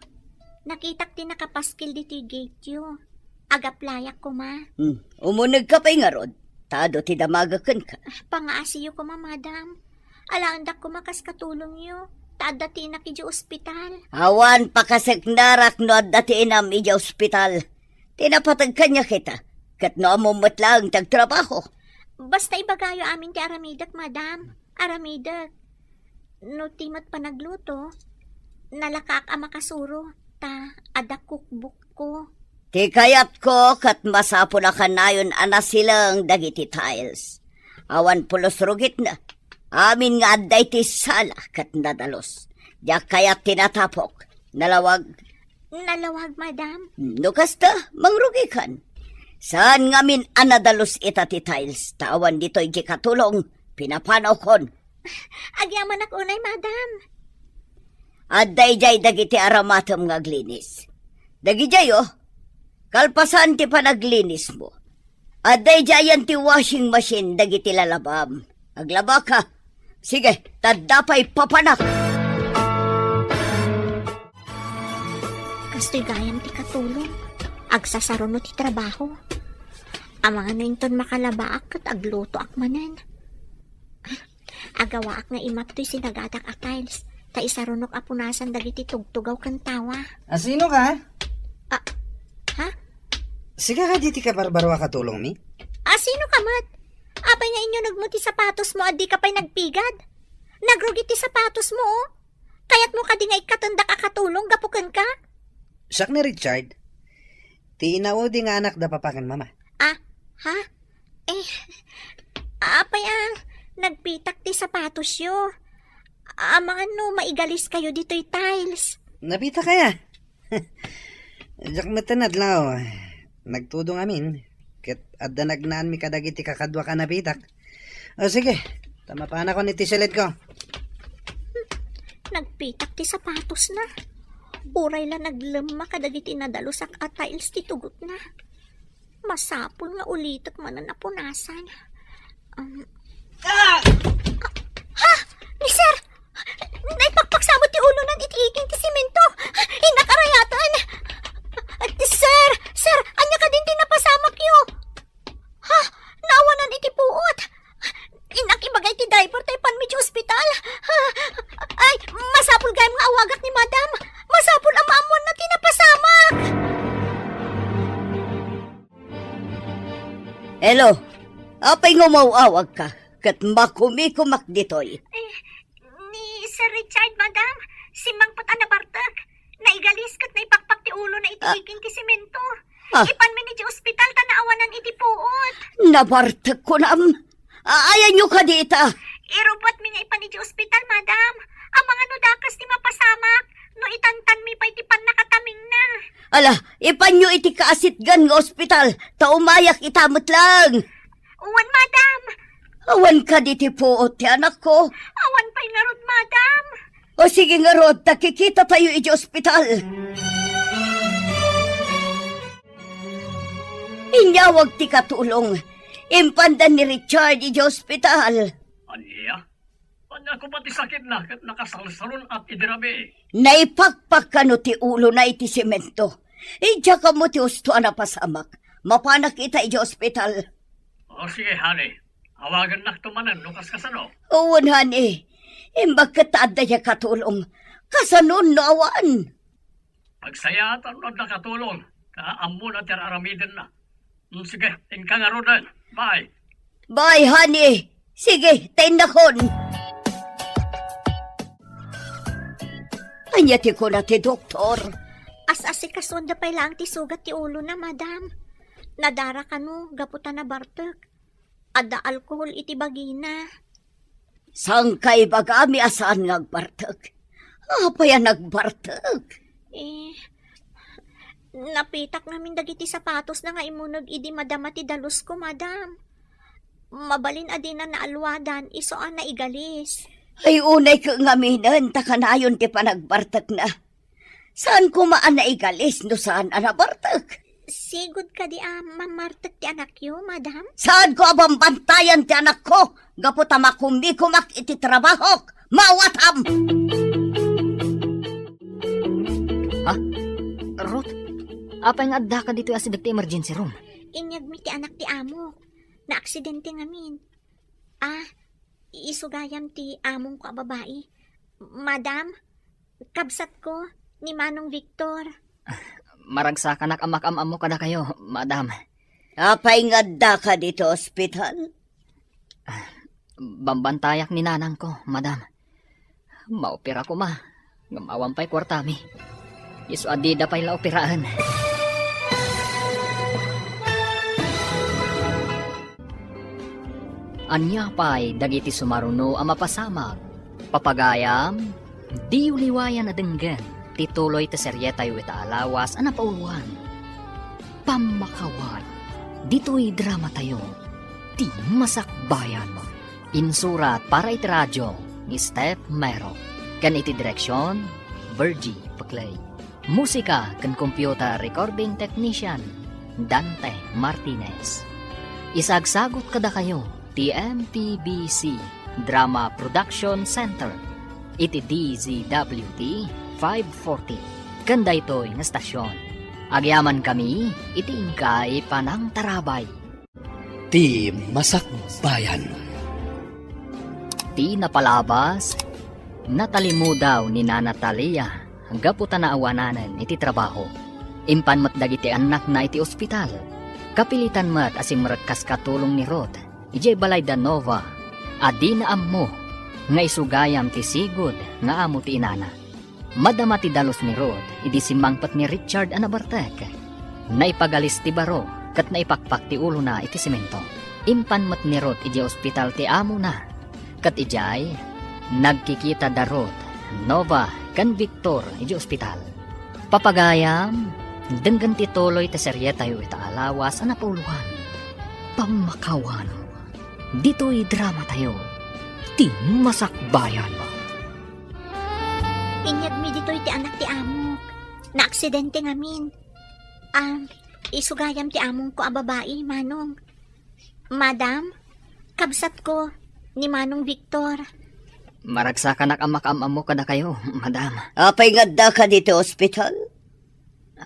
Nakitak ti nakapaskil dito gate yo. Agaplayak ko ma. Umunag ka pa'y nga rod. Tado ti damagakan ka. Pangaasiyo ko ma, madam. Alaandak ko makas katulong yo. Tada ti na kidyo ospital. Awan pakasagnarak no at dati inam ija ospital. Tinapatag kanya kita. Kat no amumot lang tagtrabaho. Basta ibagayo amin ti aramidak, madam. Aramidak. No timat pa nagluto. Nalakak ang makasuro. Ta ada cookbook ko. Ti kayat ko kat masapo na kanayon ana silang dagiti tiles. Awan pulos rugit na. Amin nga adday ti sala kat nadalos. Diyak kayat tinatapok. Nalawag. Nalawag, madam. No kasta, mangrugikan. Saan nga min anadalos ita ti tiles? Tawan dito'y gikatulong. Pinapanaw kon. Agyaman ako unay, madam. Adday jay dagiti aramatom nga glinis. Dagi jay kalpasan ti panaglinis mo. Adday jayan ti washing machine dagiti lalabam. Aglaba ka. Sige, tadapay papanak. Kasto'y gayam ti katulong. Agsasaro no ti trabaho. Ang mga nainton makalabaak at agluto ak manan. Agawa ak nga imat to'y sinagadak ak tiles. Ta isarunok apunasan dagiti tugtugaw kan tawa. Sino ka? Ha? Sige ka diti ka barbarwa katulong mi? Sino ka mat? Apay nga inyo nagmuti sapatos mo at di ka pa'y nagpigad. Nagrugit ti sapatos mo Kayat mo ka di nga ikatandak akatulong gapukan ka? Siyak ni Richard. Ti inaw di nga anak da papakan mama. Ha? Apay nagpitak ti sapatos yo. Mga no, maigalis kayo dito'y tiles. Napita kaya? Diyak matanad lao. Nagtudong amin. Kat adda nagnaan mi kadagiti kakadwa ka napitak. O sige, tama pa na ko ni tisalit ko. nagpitak ti sapatos na. Uray la naglema kadagiti nadalusak at tiles ti tugot na. Masapol nga ulitot man na napunasan. Ha? Ni sir! Naipakpaksamot ti ulo ng iti-iking ti simento. Inakarayatan! Sir! Sir! Anya ka din tinapasamak yo! Ha? Naawanan iti puot! Inakibagay ti driver tayo pan medyo ospital. Ay, masapul gayam nga awagak ni madam. Masapul amamon na tinapasamak. Hello, apay ngumawawag ka, kat makumikumak ditoy. Ni Sir Richard, madam. Simangpat anabartag. Naigalis kat naipakpak ti ulo na itiiging ti semento. Ipan mi ni di ospital ta naawanan iti puot. Nabartag ko nam. Ayan nyo ka dita. Irupot mi nga ipan ni di ospital, madam. Ang mga nudakas ti mapasamak. No itantan mi pa iti pan nakataming na. Ala, ipan nyo iti kaasit gan nga ospital. Taumayak itamot lang. Uwan, madam. Awan ka diti po, ti anak ko. Awan pa'y narod, madam. O sige nga Rod, nakikita tayo iti ospital. Inyawag ti katulong. Impandan ni Richard iti ospital. Aniya? Anya ko pati sakit na kat nakasalsalon at idirabi. Naipakpak ka no ti ulo na iti semento. Ija ka mo ti usto na pasamak. Mapanak kita iti ospital. O sige, honey. Awagan nak tumanan no kaskasano. Uwan, honey. Imbag kataada niya katulong. Kasanon no awan. Pagsayatan no nakatulong. Kaammo na tiraramidin na. Sige, ingkangarodan. Bye. Bye, honey. Sige, tainakon. Anya ti ko na ti doktor. As-asikason da pa'y lang ti sugat ti ulo na, madam. Nadara ka no, gaputan na bartek. Ada alkohol iti bagina. Sang kay bagami asaan ngagbartag? Apaya nagbartag? Napitak namin dagiti sapatos na nga imunog idi madama ti dalus ko, madam. Mabalin adi na naalwadan, isoan na igalis. Ay unay ka ngaminan, takanayon ti panagbartag na. Saan kumaan na igalis, no saan anabartag? Sigod ka di mamartag ti anak yo, madam? Saan ko abang bantayan ti anak ko? Gaputa makumikumak iti trabahok, mawatam! Ha? Ruth? Apay nga adda ka dito asidag ti emergency room? Inyag mi ti anak ti amo. Na-aksidente ngamin. Isugayam ti among ko a babae. Madam, kabsat ko ni Manong Victor. Maragsakan ak amak-amam mo kada kayo, madam. Apay nga da ka dito ospital? Bambantayak ni nanang ko, madam. Maopera ko ma. Ngamawampay kwartami. Isu adida pay la operaan. Anya pay dagiti sumaruno ang mapasamag. Papagayam, di uliwayan na denggan. Tituloy ta seryeta yu itaalawas ang napauluan. Pamakawan, dito'y drama tayo. Di masakbayan mo. Insurat para iti radyo ni Steph Mero. Kan iti direksyon, Virgie Paclay. Musika kan computer recording technician, Dante Martinez. Isagsagot kada kayo, TMPBC Drama Production Center. Iti DZWT 540. Ganda ito'y na stasyon. Agyaman kami, iti ingkay panang tarabay. Ti Masakbayan. Ti napalabas, natalimudaw ni Nana Talia, gaputa na awananan iti trabaho. Impan mat dagiti anak na iti ospital. Kapilitan mat asing merekas katulong ni Rod, ijay balay da Nova, adi na ammo, nga isugayam ti sigod nga amo ti inana. Madama ti dalos ni Rod, idi simangpat ni Richard anabartek. Naipagalis ti baro, kat naipakpak ti ulo na iti semento. Impan mat ni Rod iji ospital ti amo na. Kat ijay, nagkikita da Rod, Nova, kan Victor iji ospital. Papagayam, denggan ti toloy ti seryeta yu itaalawas ang napauluhan. Pamakawan, dito'y drama tayo. Ti Masakbayan mo. Inyag mi dito iti anak ti amok. Na-aksidente ngamin. Isugayam ti among ko a babae, Manong. Madam, kabsat ko ni Manong Victor. Maragsakan ak amak-amam mo kada kayo, madam. Apay nga da ka dito ospital?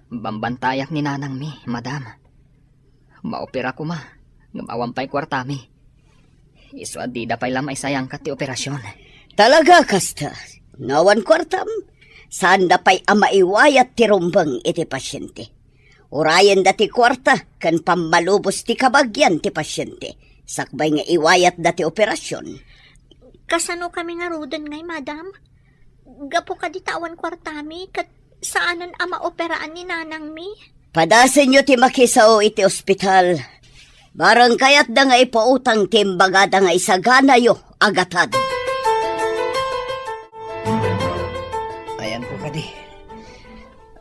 Bambantayak ni nanang mi, madam. Maopera ko ma, ngamawampay kwarta mi. Iswa di dapay lamay sayang ka ti operasyon. Talaga kasta. Ngawan kwartam. Saan dapay amaiwayat ti rumbang iti pasyente. Urayan dati kwarta kan pamalubos ti kabagyan ti pasyente. Sakbay nga iwayat dati operasyon. Kasano kami nga rudan ngay, madam? Gapo ka di tawan kwartami kat saanan ama operaan ni nanang mi? Padasin nyo ti makisao iti ospital. Barang kayat da nga ipautang timbagada nga isagana yo agatad. Ayan po kadi.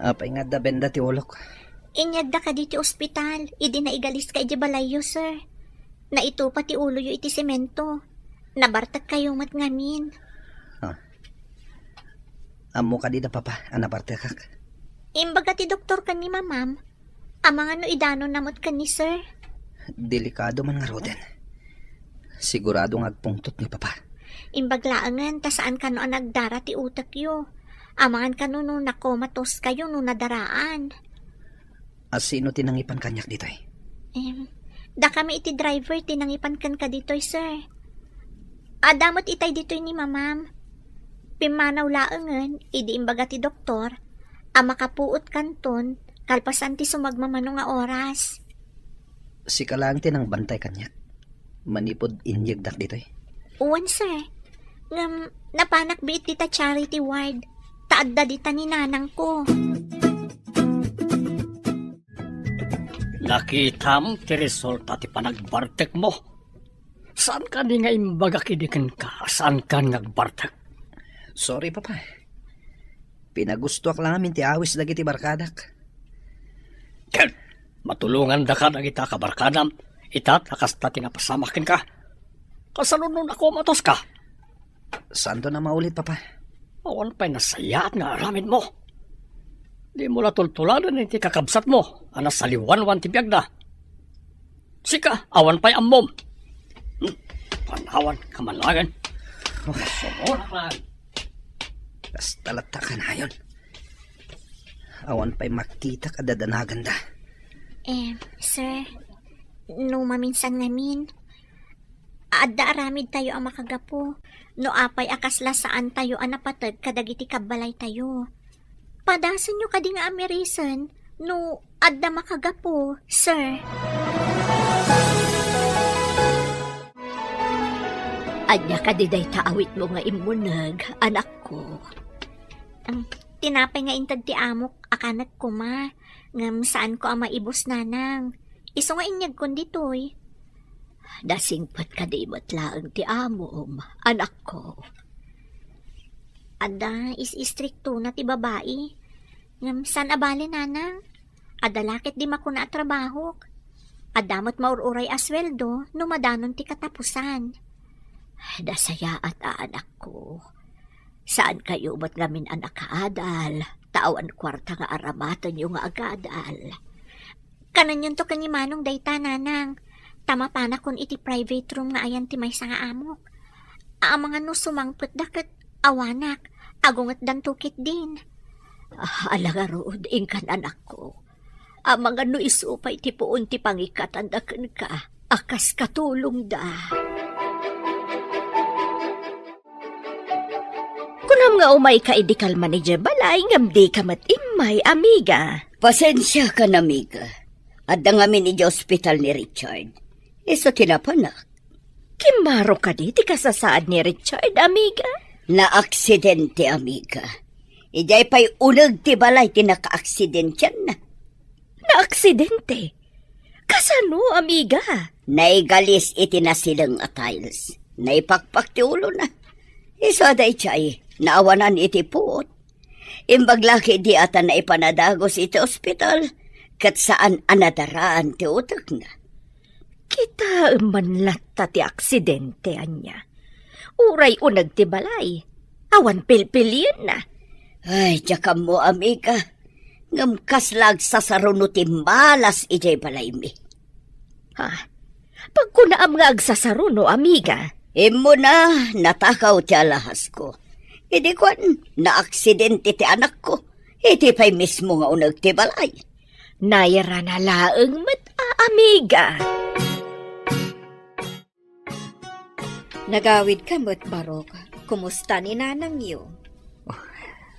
Apay nga da benda ti ulok. Inyagda ka di ti ospital. Idi na igalis ka iti balayo, sir. Na ito pati ulo yo iti semento. Nabartag kayo mat ngamin. Amo kadi da papa, anaparte kak. Imbaga ti doktor ka ni mamam. Amang ano idano namot ka ni sir. Delikado man nga roden. Sigurado nga agpungtot ni papa. Imbaglaangan ta saan ka no nagdara ti utak yo. Amangan ka no nakomatos kayo no nadaraan. Sino tinangipan kanyak dito eh? Da kami iti driver tinangipan kan ka ditoy sir. Adamot itay ditoy ni mamam. Pimanaw laangan, idi imbaga ti doktor, makapuot kanton, kalpasan ti sumagmamano nga oras. Si kalang tinang bantay kanyak. Manipod inyagdak dito eh. Uwan sir, napanak biit dita charity ward, taadda dita ni nanang ko. Nakita mo ti resulta ti panagbartek mo. Saan ka di nga imbaga kidikin ka? Saan ka nagbartek? Sorry papa. Pinagustuak lang amin ti awis dagiti barkadak. Ken, matulungan da ka na kita kabarkadam. Itat nakasta tinapasamakin ka. Kasalunod ako matos ka. Saan to na maulit papa? Awan pa'y nasayat nga aramid mo. Di mo latultuladan iti kakabsat mo. Anas saliwan-wan ti biyagda. Sika, awan pa'y ammom. Panawan, kamalagan. Sumura lang. Basta lata ka na yun. Awan pa'y makita kadadanagan da. Sir, no maminsan ngamin, adda aramid tayo ang makagapo. No apay akasla saan tayo anapatag kadagiti kabalay tayo. Padasan nyo kadi nga amerisan, no adda makagapo, sir. Anya ka diday taawit mo nga imunag, anak ko. Tinapay nga intad ti amok, akanak ko ma. Ngam saan ko ang maibos nanang. Iso nga inyag kon ditoy. Dasingpat ka di matlaang ti amom, anak ko. Ada is-istrikto na ti babae. Ngam saan abali nanang? Ada lakit di makuna at trabaho. Adamot maururay asweldo no madanon ti katapusan. Dasaya at anak ko. Saan kayo ba't ngamin anak kaadal? Tawan kwarta nga aramatan yung nga agadal. Kanan yun to kanimanong dayta nanang. Tama pa na kun iti private room nga ayan ti may nga amok. Ang mga no sumangput dakat awanak. Agungat dan tukit din. Alagarod, ingkan anak ko. Ang mga no isupay ti puon ti pangikatan dakan ka. Akas katulong da. Kunam nga umay ka idikal manager balay ngam di ka matimay, amiga. Pasensya ka na, amiga. Adda nga min iti ospital ni Richard. Iso tinapanak. Kimaro ka di ti kasasaad ni Richard, amiga? Na-aksidente, amiga. Ijay pa'y unag ti balay tinaka-aksidentyan na. Na-aksidente? Kasano, amiga? Naigalis iti na silang atiles. Naipakpak ti ulo na. Iso aday chay, naawanan iti puot. Imbaglaki di ata na ipanadagos iti ospital, kat saan anadaraan ti utak na. Kita manlata ti aksidente anya. Uray unag ti balay. Awan pilpilin na. Ay, tsaka mo, amiga. Ngam kaslag sa saruno ti malas ijay balay mi. Ha? Pag kunaam nga agsasaruno, amiga. Imo na, natakaw ti alahas ko. Hindi ko na-aksidente ti anak ko. Iti pa'y mismo nga unag ti balay. Nayara na laeng amiga. Nagawid ka mo't barok. Kumusta ni nanang yu?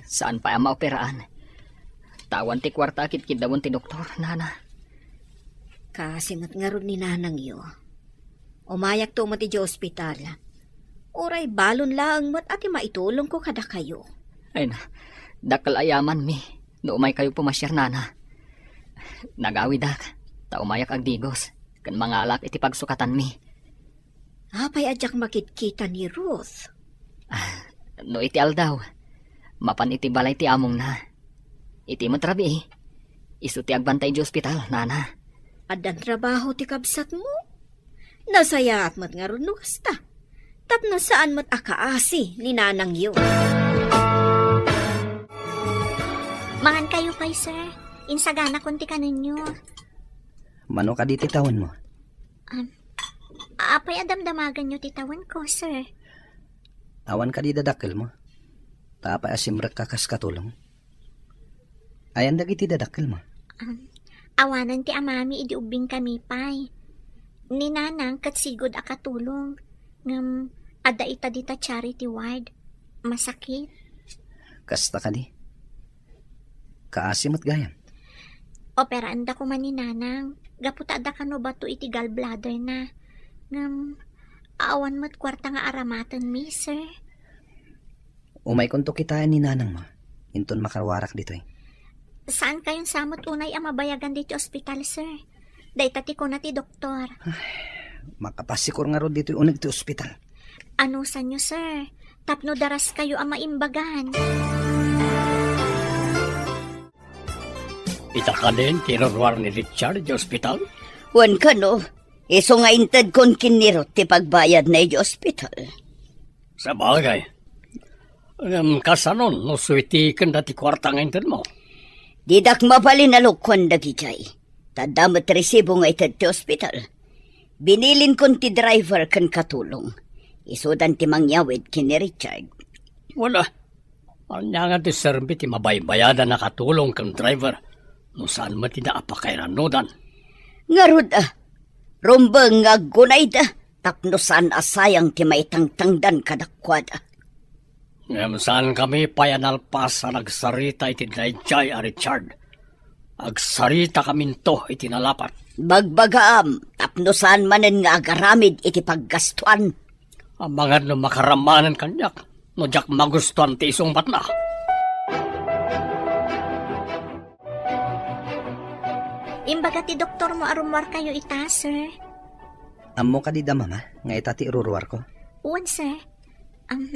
Saan pa ang maoperaan? Tawan ti kwarta kit kidawon ti doktor, nana. Kasimot nga ron ni nanang yu. Umayak to mo ti ospital. Oray balon lang mo't ati maitulong ko kada kayo. Ay na, dakal ayaman mi. No umay kayo pumasyar, nana. Nagawid ak, ta umayak ag digos. Kan mga alak iti pagsukatan mi. Apay adyak makitkita ni Ruth. No iti aldaw. Mapan iti balay ti among na. Iti matrabi. Isu ti agbantay di ospital, nana. Adan trabaho ti kabsat mo. Nasaya at mat nga ron no kasta. Tapno saan mat akaasi ni nanang yu. Mangan kayo kay sir. Insagana kunti ka ninyo. Mano ka di titawan mo? Apay adamdamagan nyo titawan ko, sir. Awan ka di dadakil mo. Tapay asimrek ka kas katulong. Ayan dagiti dadakil mo. Awanan ti amami idi ubing kami pay. Ni nanang katsigod akatulong. Ngam ada ita dita charity ward. Masakit. Kasta ka di. Kaasim at gayam. Operaan da ko man ni nanang. Gaputa da kano bato iti gallbladder na. Ngam awan mat kwarta nga aramatan mi, sir. Umay kunto kitaan ni nanang mo. Inton makawarak dito eh. Saan kayong samot unay ang mabayagan dito ospital, sir? Daytati ko na ti doktor. Makapasikor nga ro dito unag ti ospital. Ano sa nyo, sir? Tapno daras kayo ang maimbagan. Ita ka din, tirorwar ni Richard di ospital? Wan ka no, iso nga intad kon kinirot ti pagbayad na iti ospital. Sa bagay. Kasanon, no suwiti kanda ti kwarta nga intad mo. Didak mapalinalukon dagijay. Tadamat resibo nga itad ti ospital. Binilin kon ti driver kan katulong. Isudan ti mangyawid kini Richard. Wala. Anya nga ti serbi ti mabaybayadan na katulong kang driver. No saan mo ti naapakairanodan. Ngarud rumbang nga gunay da. Tapno saan asayang ti maitangtangdan kadakwada. Ngam saan kami payanalpas sa nagsarita iti Dayjay a Richard. Agsarita kaminto iti nalapat. Bagbagaam, tapno saan manen nga agaramid iti paggastuan. Ang mga no makaramanan kanyak, no jak magustuhan ti isong batna. Imbaga ti doktor mo arumwar kayo ita, sir. Ammo ka di da mama, nga itati iruruar ko. Uwan, sir.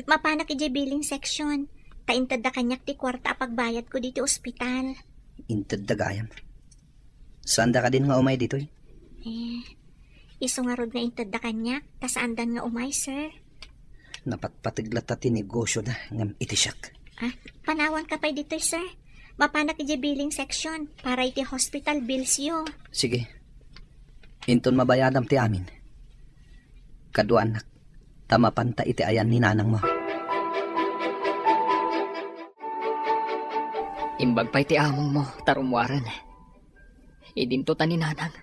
Mapanak iti billing section. Taintad da kanyak ti kwarta pagbayad ko dito ospital. Intad da gayam. Saan da ka din nga umay dito eh? Iso nga rod nga intad da kanyak, tasaandan nga umay, sir. Napatpatiglat ti negosyo da, ngam itisyak. Panawan ka pa dito, sir. Mapanak iti billing section para iti hospital bills yo. Sige. Inton mabayadam ti amin. Kaduan nak, tamapanta iti ayan ni nanang mo. Imbag pa'y ti among mo, tarumwaran. Idinto ta ni nanang.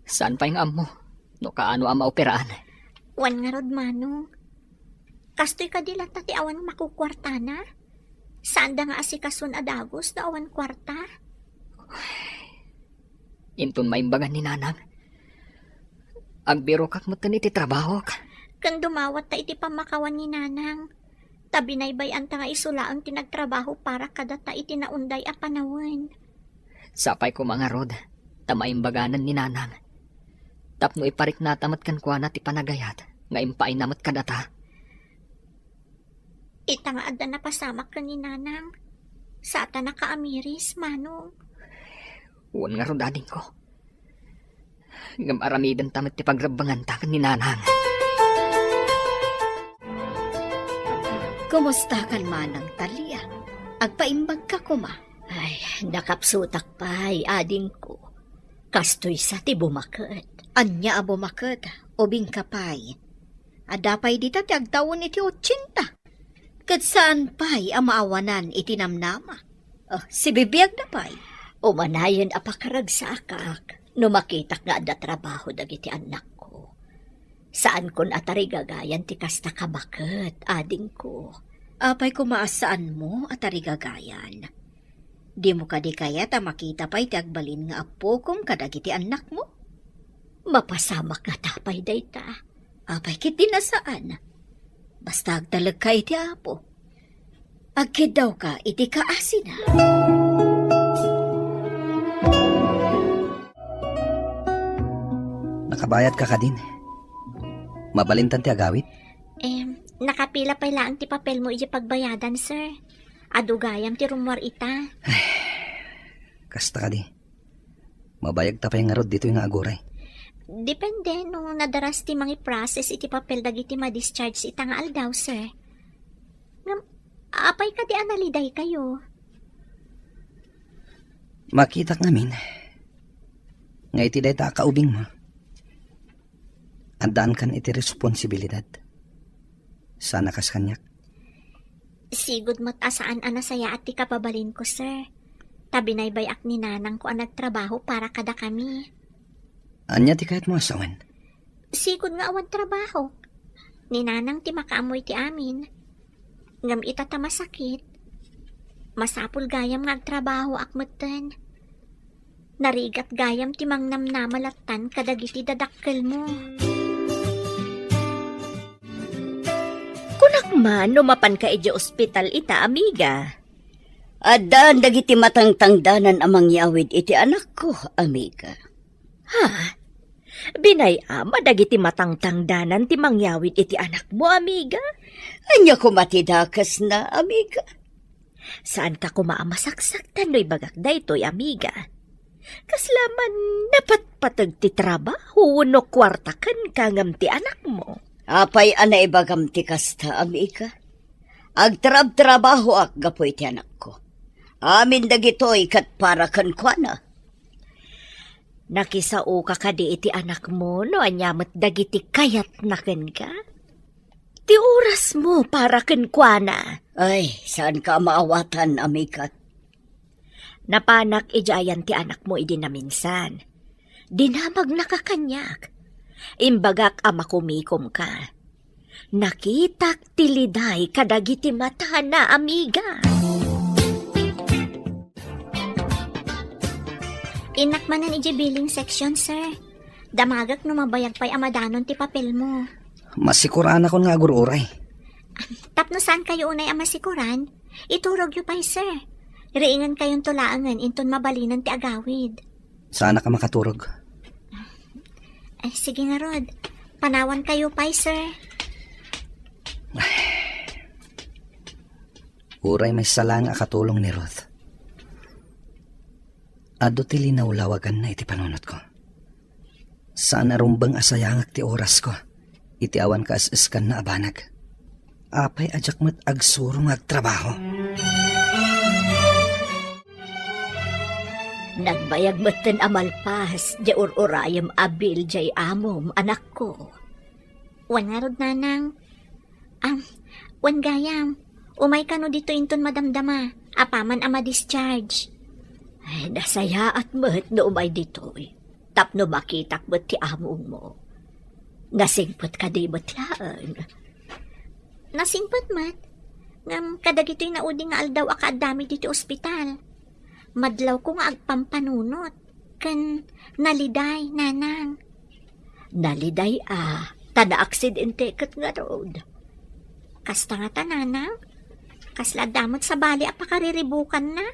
Saan pa yung amo? No kaano ang maoperaan? Wan nga rod, manong. Kastoy ka dilat na ti awan makukwarta na? Saan da nga asikasun adagos na awan kwarta? Inton maimbagan ni nanang. Agbiro kak mo iti trabaho ka. Kan dumawat ta iti pamakawan ni nanang. Tabi naybayan ta nga isulaang tinagtrabaho para kada ta iti naunday a panawan. Sapay ko mga rod, tamaimbaganan ni nanang. Tapno iparik na tamat kan kwa na ti panagayat, nga impaay namat kadata. Ita nga adda na pasamak ka ni nanang. Sa ata na kaamiris, manong. Uwan nga rod ading ko. Ngam aramidan tamat ti pagrabangan ta kan ni nanang. Kumusta kan manang Talia? Agpaimbag ka kuma. Ay, nakapsutak pa'y ading ko. Kastoy sa ti bumakot. Anya abo maket, ubing kapay. Adapay dita ti agtawon iti 80. Kat saan pa'y ang maawanan iti namnama? Si bibiyag na pa'y. Umanayon apakaragsakak, no makitak nga da trabaho dagiti anak ko. Saan kon atari gagayan ti kasta kabaket, ading ko. Apay kumaasaan mo at arigagayan. Di mo kadi kaya ta makita pa'y ti agbalin nga apo kung kadagiti anak mo. Mapasamak nga tapay dayta. Apay kit din nasaan. Basta agtalag ka iti apo. Agkid daw ka iti kaasina. Nakabayad ka ka din. Mabalintan ti agawit? Nakapila pa lang ti papel mo iti pagbayadan, sir. Adugayam ti rumor ita. Kasta ka di. Mabayag ta pa yung ngarod dito yung aguray. Depende nung nadaras ti mangi process iti papel dagiti ma-discharge ita nga aldaw, sir. Apay ka di analiday kayo. Makitak namin. Nga iti day ta kaubing mo. Andaan kan iti responsibilidad. Sana kas kanyak. Sigud mo't asaan anasaya at ti kapabalin ko, sir. Tabinaybayak ni nanang ko ang nagtrabaho para kada kami. Anya ti kahit mo asawan? Sigud nga awan trabaho. Ni nanang ti makaamoy ti amin. Ngam itata masakit. Masapul gayam nga agtrabaho akmeten. Narigat gayam ti mangnamnamalatan kadagiti dadakkel mo. Kunakman, numapan ka iti ospital ita, amiga. Adan dagiti matangtangdanan amang yawid iti anak ko, amiga. Ha? Binayama dagiti matangtangdanan ti mangyawid iti anak mo, amiga? Anya ko matidakas na, amiga. Saan ka kumaamasaksak tano'y bagak daytoy, amiga? Kaslaman napatpatag ti trabaho no kwartakan kangam ti anak mo. Apay anay bagam ti kasta, amiga. Agtrab-trabaho ak gapoy ti anak ko. Amin dagitoy kat para kan kuana. Nakisao ka kadi iti anak mo no anyamat dagiti kayat naken ka? Ti oras mo para ken kuana. Ay, saan ka maawatan, amiga? Napanak ijayan ti anak mo idi na minsan. Dinamag nakakanyak. Imbagak ama kumikom ka. Nakitak tiliday kadagiti mata na, amiga. Inakmanan iti billing section, sir. Damagak no mabayag pa'y amadanon ti papel mo. Masikuraan ako nga agururay. Tapno saan kayo unay amasikuran? Iturog yu pa'y, sir. Riingan kayong tulaangan inton mabalinan ti agawid. Sana ka makaturog. Ay, sige nga, Rod. Panawan kayo pa'y, sir. Uray may salang akatulong ni Ruth. Ado ti linawlawagan na iti panunot ko. Saan arumbang asayangak ti oras ko. Iti awan ka as-iskan na abanag. Apay ajak mat agsurong agtrabaho. Nagbayag matan amalpas, di ururayam abil jay amom, anak ko. Wan nga, Rod, nanang. Wan gayam. Umay ka no dito inton madamdama. Apaman ama discharge. Ay, nasaya at mat no umay ditoy. Tapno makitak mat ti among mo. Nasingpot ka di matlaan. Nasingpot mat. Ngam kadagito'y nauding nga aldaw akadami dito ospital. Madlaw ko nga agpampanunot. Kan naliday, nanang. Naliday tada aksidente kat nga road. Kasta nga ta, nanang. Kasla damot sa bali apakariribukan na.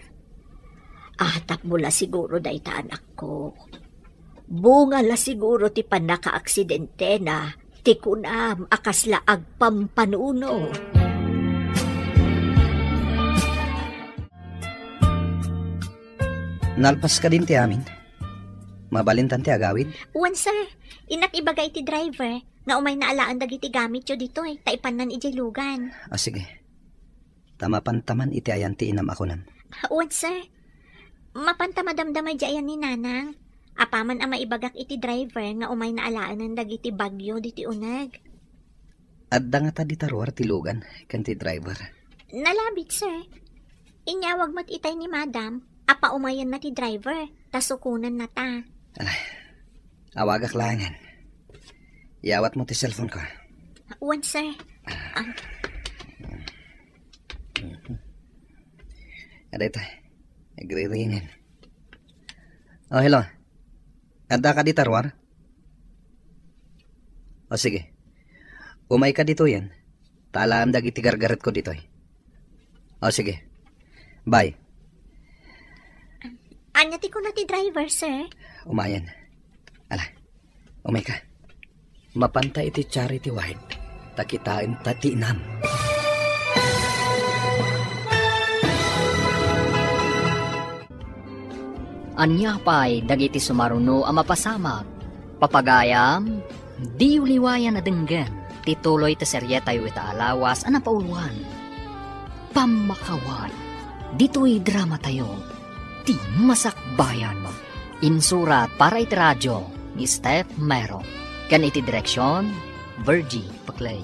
Atap mo la siguro day ta anak ko. Bunga la siguro ti panaka-aksidente na ti kunam akasla agpampanuno. Nalpas ka din ti amin. Mabalintan ti agawid. Wan, sir. Inak ibagay ti driver. Nga umay naalaan dagiti gamit yo dito taipan nan ijay lugan. Sige. Tamapantaman iti ayan ti inam ako nam. Uwan, sir. Mapanta madamdamay diyan ni Nanang. Apaman ang maibagak iti driver nga umay na alaan ng dagiti bagyo diti uneg. Adda nga ta di tarwar ti lugan, kan ti driver. Nalabit, sir. Inyawag mat itay ni Madam. Apa umayan na ti driver. Tasukunan na ta. Awagak langan. Iawat mo ti cellphone ko. Uwan, sir. Ada ito. Nagre-ringin. Oh, hello. Adda ka di tarwar? O sige. Umay ka dito yan. Talaan dagiti gargaret ko dito. O sige. Bye. Anyati ko na ti driver, sir. Umayan. Ala. Umay ka. Mapanta iti charity wide. Takitain tati inam. Anya pa'y dagiti sumaruno ang mapasamak. Papagayam, di uliwayan na denggan. Tituloy ta serye tayo itaalawas ang napauluan. Pamakawan, dito'y drama tayo. Ti masakbayan mo. Insurat para iti radyo ni Steph Mero. Kan iti direksyon, Virgie Paclay.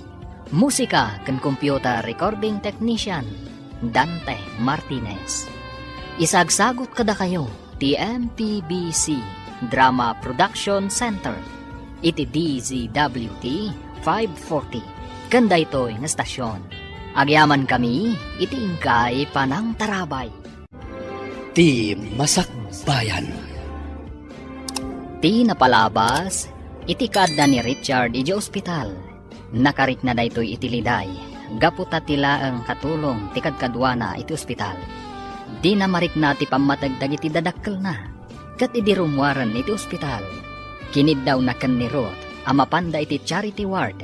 Musika kan computer recording technician, Dante Martinez. Isagsagot kada kayo, TMPBC Drama Production Center. Iti DZWT 540. Kanda ito'y nga stasyon. Agyaman kami, iti ingkay panang tarabay. Ti Masakbayan. Ti napalabas, iti kadda ni Richard iti ospital. Nakarit na daytoy iti liday. Gaputa tila ang katulong ti kadkadwana iti ospital. Di na marik na ti pamatagdag iti dadakkel na. Kat iti rumwaran iti ospital. Kinid daw na kan ni Ruth, amapanda iti charity ward.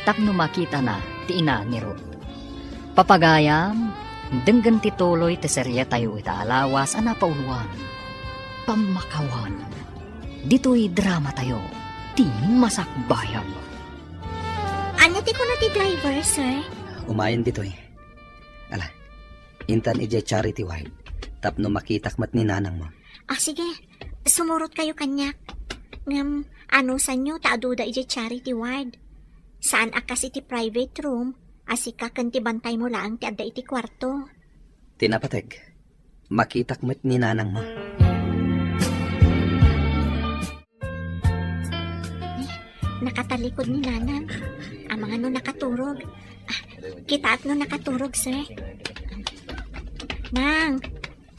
Tapno makita na ti ina ni Ruth. Papagayam, denggan ti tuloy ti serye tayo itaalawas ang napauluan. Pamakawan. Dito'y drama tayo. Ti masakbayan. Anyati ko na ti driver, sir. Umayan dito'y. Ala. Intan ije charity wide. Tapno makitak mat ni nanang mo. Sige. Sumurot kayo kanyak. Ano sa nyo, taaduda ije charity ward. Saan akas iti private room, asika kan ti bantay mo lang ti adda iti kwarto. Tinapateg. Makitak mat ni nanang mo. Nakatalikod ni Nanang. Ang mga no nakaturog. Kita at no nakaturog, sir. Nang,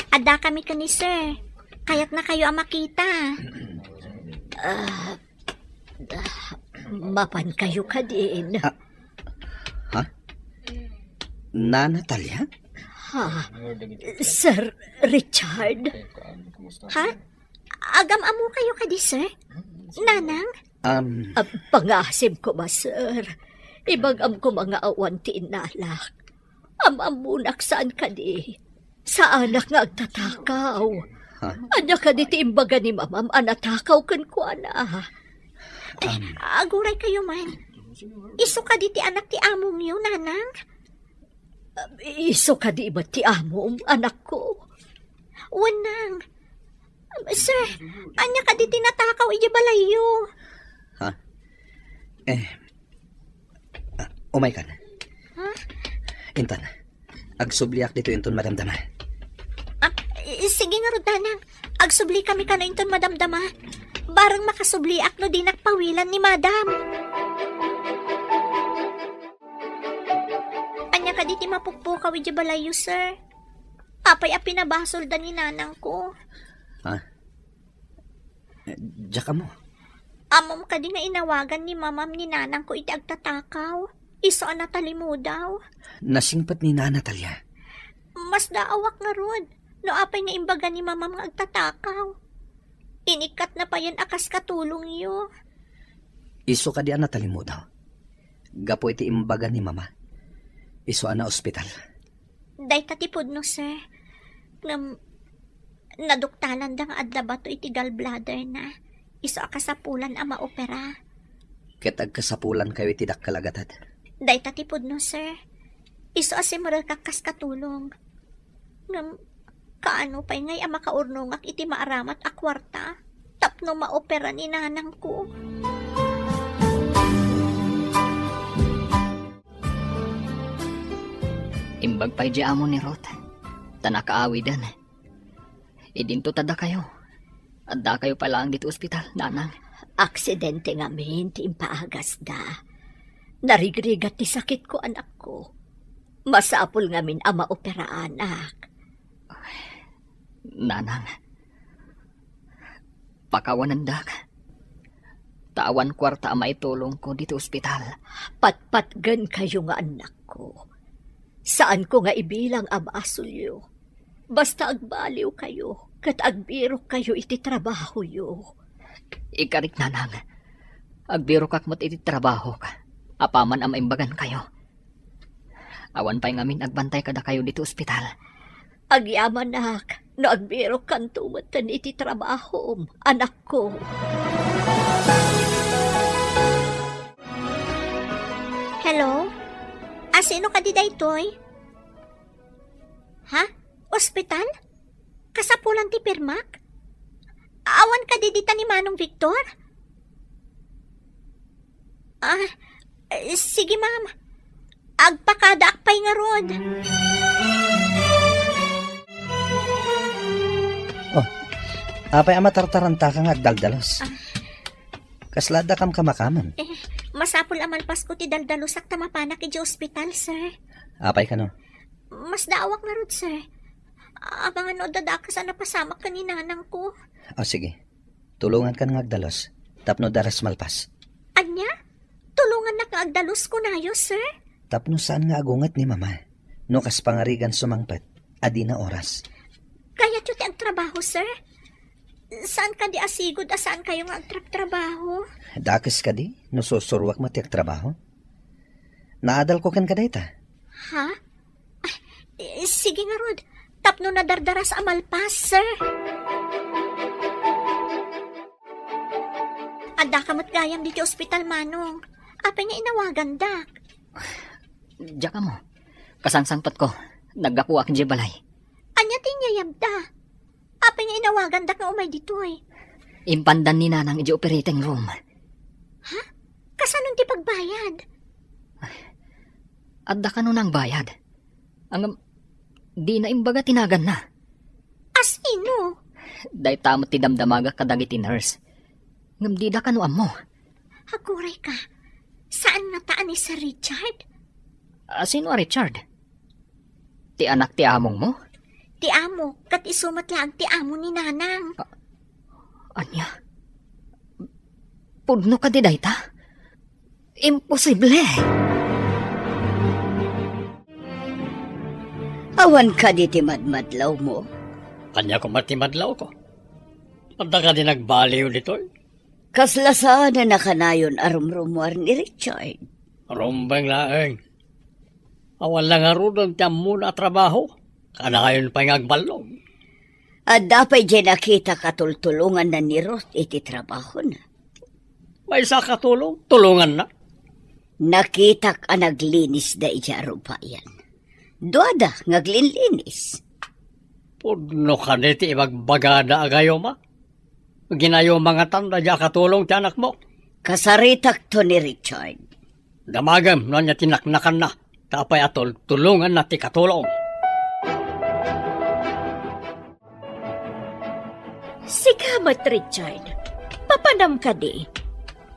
ada kami ka ni sir. Kaya't na kayo ang makita. Mapan kayo ka din. Ha? Na Natalia? Ha? Sir Richard? Ha? Agam amo kayo ka di, sir? Nanang? Pangasib ko ba, sir? Ibagam ko mga awan ti inalak. Amamunak saan ka di? Sa anak nga agtatakaw. Ha? Anya ka di ti imbaga ni mamam anatakaw kan ko ana. Aguray kayo man. Iso ka di ti anak ti among yun, Nanang? Iso ka di ba ti amom, anak ko? Wanang. Sir, anya ka di tinatakaw iji balayo. Ha? Umay ka na. Ha? Intan, agsubliak dito inton madamdama. Sige nga ro, Nanang. Agsubli kami ka na inton madamdama. Barang makasubliak no di nakpawilan ni Madam. Anya ka di ti mapukpukaw iji balayo, sir. Apay a pinabasol da ni Nanang ko. Ha? Diyak mo. Amom ka di nga inawagan ni mamam ni Nanang ko iti agtatakaw. Iso ang natalimu daw. Nasingpat ni na Natalia. Mas daawak nga rod. No apay nga imbaga ni mamam nga agtatakaw. Inikat na pa yan akas katulong iyo. Iso ka di ang Natalia mo daw. Gapo iti imbaga ni mama. Iso na ospital. Day tatipod no, sir. Naduktalan da nga adla bato iti gallbladder na. Iso akasapulan ang maopera. Ket agkasapulan kayo iti dakkalagatat. Day tatipod no, sir. Iso asimara kakas katulong. Ngam, kaano pa'y ngay makaurnongak iti maaramat a kwarta. Tapno maopera ni nanang ko. Imbag pa'y di amo ni Ruth. Tanakaawidan. Idinto tada kayo. Adda kayo pala ang dito ospital, nanang. Aksidente nga min, ti impaagas da. Narigrigat ti sakit ko, anak ko. Masapol nga min ama opera, anak. Nanang. Pakawanan dak. Tawan kwarta ama itulong ko dito ospital. Patpatgan kayo nga, anak ko. Saan ko nga ibilang ama asulyo? Basta agbaliw kayo, kat agbiro kayo iti trabaho yo. Ikarik nanang. Agbiro kakmat iti trabaho ka. Apaman ang maimbagan kayo. Awan pa'y ngamin agbantay kada kayo dito ospital. Agyaman nak, no agbiro kan tumatan iti trabaho, anak ko. Hello? Sino ka di daytoy? Ha? Ospital? Kasapulan ti Pirmak? Awan ka di dita ni Manong Victor? Sige ma'am. Agpakadaak pa'y nga ron. Apay amatartaranta ka nga agdaldalos. Kaslada kam kamakaman. Masapul amalpas ko ti daldalusak tamapanak iti ospital, sir. Apay ka no? Mas daawak na rod, sir. Abangan o dadakas na pasamak ka ni nanang ko. O sige, tulungan ka nga agdalos. Tapno daras malpas. Anya? Tulungan na ka agdalos ko na yo, sir? Tapno saan nga agungat ni mama. No kas pangarigan sumangpet, adi na oras. Kaya ti ang trabaho, sir? Saan ka di asigod? Saan kayo nga agtrabaho? Dakis ka di, no susurwak matiyak trabaho. Naadal ko kan kadayta. Ha? Sige nga, Rod. Tapno na dardaras amalpas, sir. Ada ka matgayam dito ospital, Manong. Apa niya inawagan dak? Diya ka mo. Kasangsangpat ko. Naggapuak di balay. Anya tinyayab da? Apa niya inawagan dak nga umay dito eh? Impandan ni nanang iti operating room. Ha? Kasanon ti pagbayad? Adda ka nun ang bayad. Ang di na imbaga tinagan na. As ino? Day tamot ti damdamaga kadagiti nurse. Ngam di da ka no amo. Haguray ka. Saan nataan ni Sir Richard? Sino a Richard? Ti anak ti among mo? Ti amo, kat isumat lang ti amo ni nanang. Anya? Pudno ka di dayta? Imposible. Awan ka di ti madmadlaw mo. Kanya ko matimadlaw ko. Pagda ka din nagbaliw dito. Kaslasaan na nakanayon arumrumuar ni Richard. Rumbang laeng. Awan lang nga ron tiyam muna trabaho. Kanayon pa yung agbalong. At dapat dyan nakita katultulungan na ni Ruth iti trabaho na. May isa katulong, tulungan na. Nakita ka naglinis da ija rupayan. Duada ngaglinlinis. Pudno ka niti ibagbagada agayo ma. Ginayo mga tanda dya katulong ti anak mo. Kasaritak to ni Richard. Damagam no niya tinaknakan na. Tapay atol, tulungan na ti katulong. Sigamat, Richard. Papanam ka di.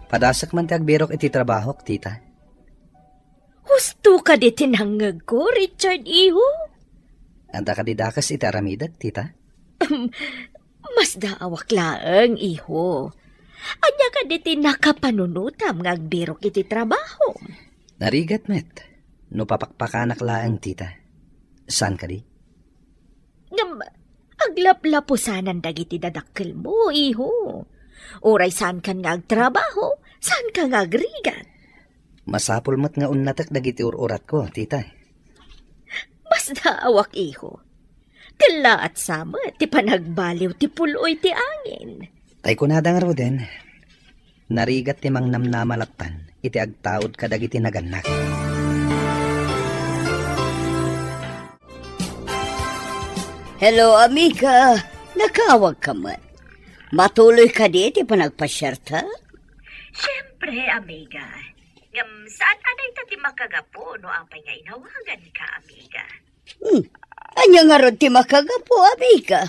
Padasak man ti agbirok iti trabaho, tita. Husto ka di tinangag ko, Richard Iho. Anda ka di dakas iti aramidag, tita. Mas daawak laang, Iho. Anya ka di tinakapanunutam ngagbirok iti trabaho. Narigat met. No papakpakanak laang, tita. Saan ka di? Aglaplapusanan dagiti dadakkel mo, Iho. Oray saan kan nga agtrabaho, saan ka nga agrigan. Masapul mat nga unnatak dagiti ururat ko, tita. Mas daawak, Iho. Kala at sama, ti panagbaliw ti puloy ti angin. Tay kunadang roden, narigat ti mang namnamalatan, iti agtaod kadagiti naganak. Hello, amiga. Nakawag ka man. Matuloy ka dito panagpasyerta? Siyempre, amiga. Saan anay tati makagapo no apay nga inawagan ka, amiga? Anya nga ron ti makagapo, amiga?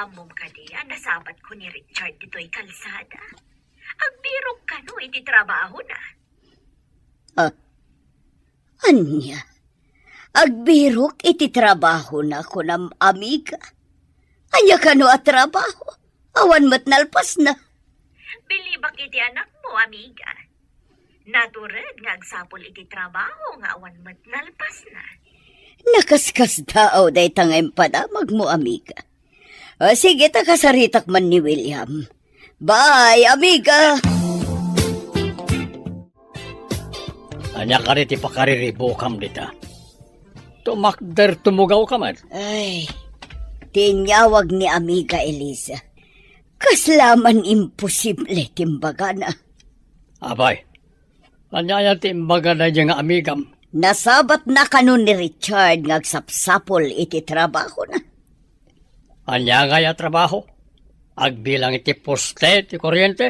Amom ka diya, nasabat ko ni Richard dito'y kalsada. Ang birok ka no, iti trabaho na. Anya? Agbirok iti trabaho na ko ng amiga. Anya ka no at trabaho? Awan mat nalpas na. Bilibak iti anak mo, amiga. Natured nga agsapol iti trabaho nga awan mat nalpas na. Nakaskas daaw day tangay padamag mo, amiga. Sige, takasaritak man ni William. Bye, amiga! Anya ka rin ipakariribo kam dita. Tumakder tumugaw ka man. Ay, tinyawag ni amiga Eliza. Kaslaman imposible timbaga na. Abay, anya yan timbaga na dyan nga amigam. Nasabat na kanon ni Richard ngagsapsapol iti trabaho na. Anya nga ya trabaho. Agbilang iti poste, iti kuryente.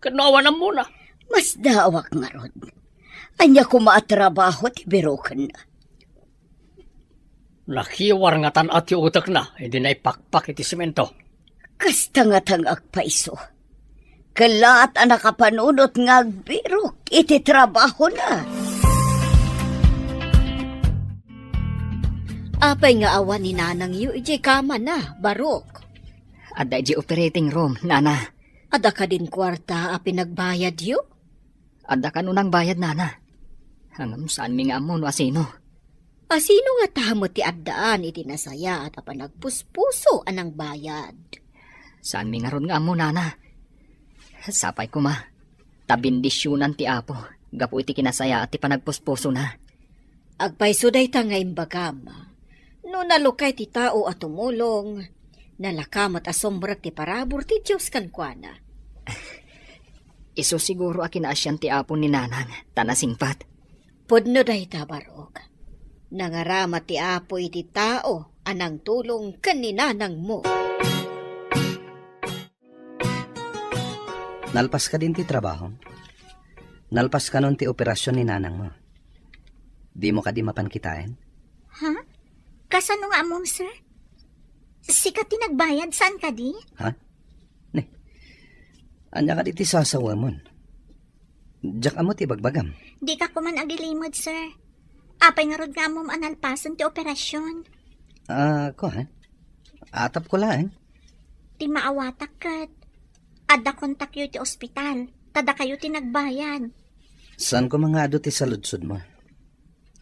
Kanawa na muna. Mas dawak nga ron. Anya kumaatrabaho ti birokan na. Nakiwar nga tan at yung utak na, hindi na ipakpak iti simento. Kasta nga tang agpaiso. Kalaat ang nakapanunot nga agbirok iti trabaho na. Apay nga awan ni nanang yu, iji kama na, barok. Adda iji operating room, nana. Ada ka din kwarta a pinagbayad yu? Adda ka nunang bayad, nana. Hangam saan mi nga amon asino. Sino nga tamo ti addaan iti nasaya at apanagpuspuso anang bayad? Saan mi nga ron nga amon, nana. Sapay ko ma. Tabindisyunan ti apo. Gapu iti kinasaya at ti panagpuspuso na. Agpaiso day ta nga imbagam. No nalukay ti tao at tumulong, nalakam at asombrak ti parabor ti Diyos kankwana. Iso siguro akinaasyan ti apo ni nanang, tanasingpat. Pudno day ta, barok. Nangarama ti apo iti tao, anang tulong kaninanang mo. Nalpas ka din ti trabaho. Nalpas ka nun ti operasyon ni nanang mo. Di mo ka di mapankitain? Ha? Kasano nga amom, sir? Sikat tinagbayad, saan ka di? Ha? Ne. Anya ka di ti sasawa mon. Diyak amo ti bagbagam. Di ka kuman agilimod, sir. Apay nga rod nga amom analpasan ti operasyon. Ko ha? Atap ko lang. Ti maawatak kat. Adda kontak yu ti ospital. Tada kayo tinagbayad. Saan ko mga ado ti saludsod mo?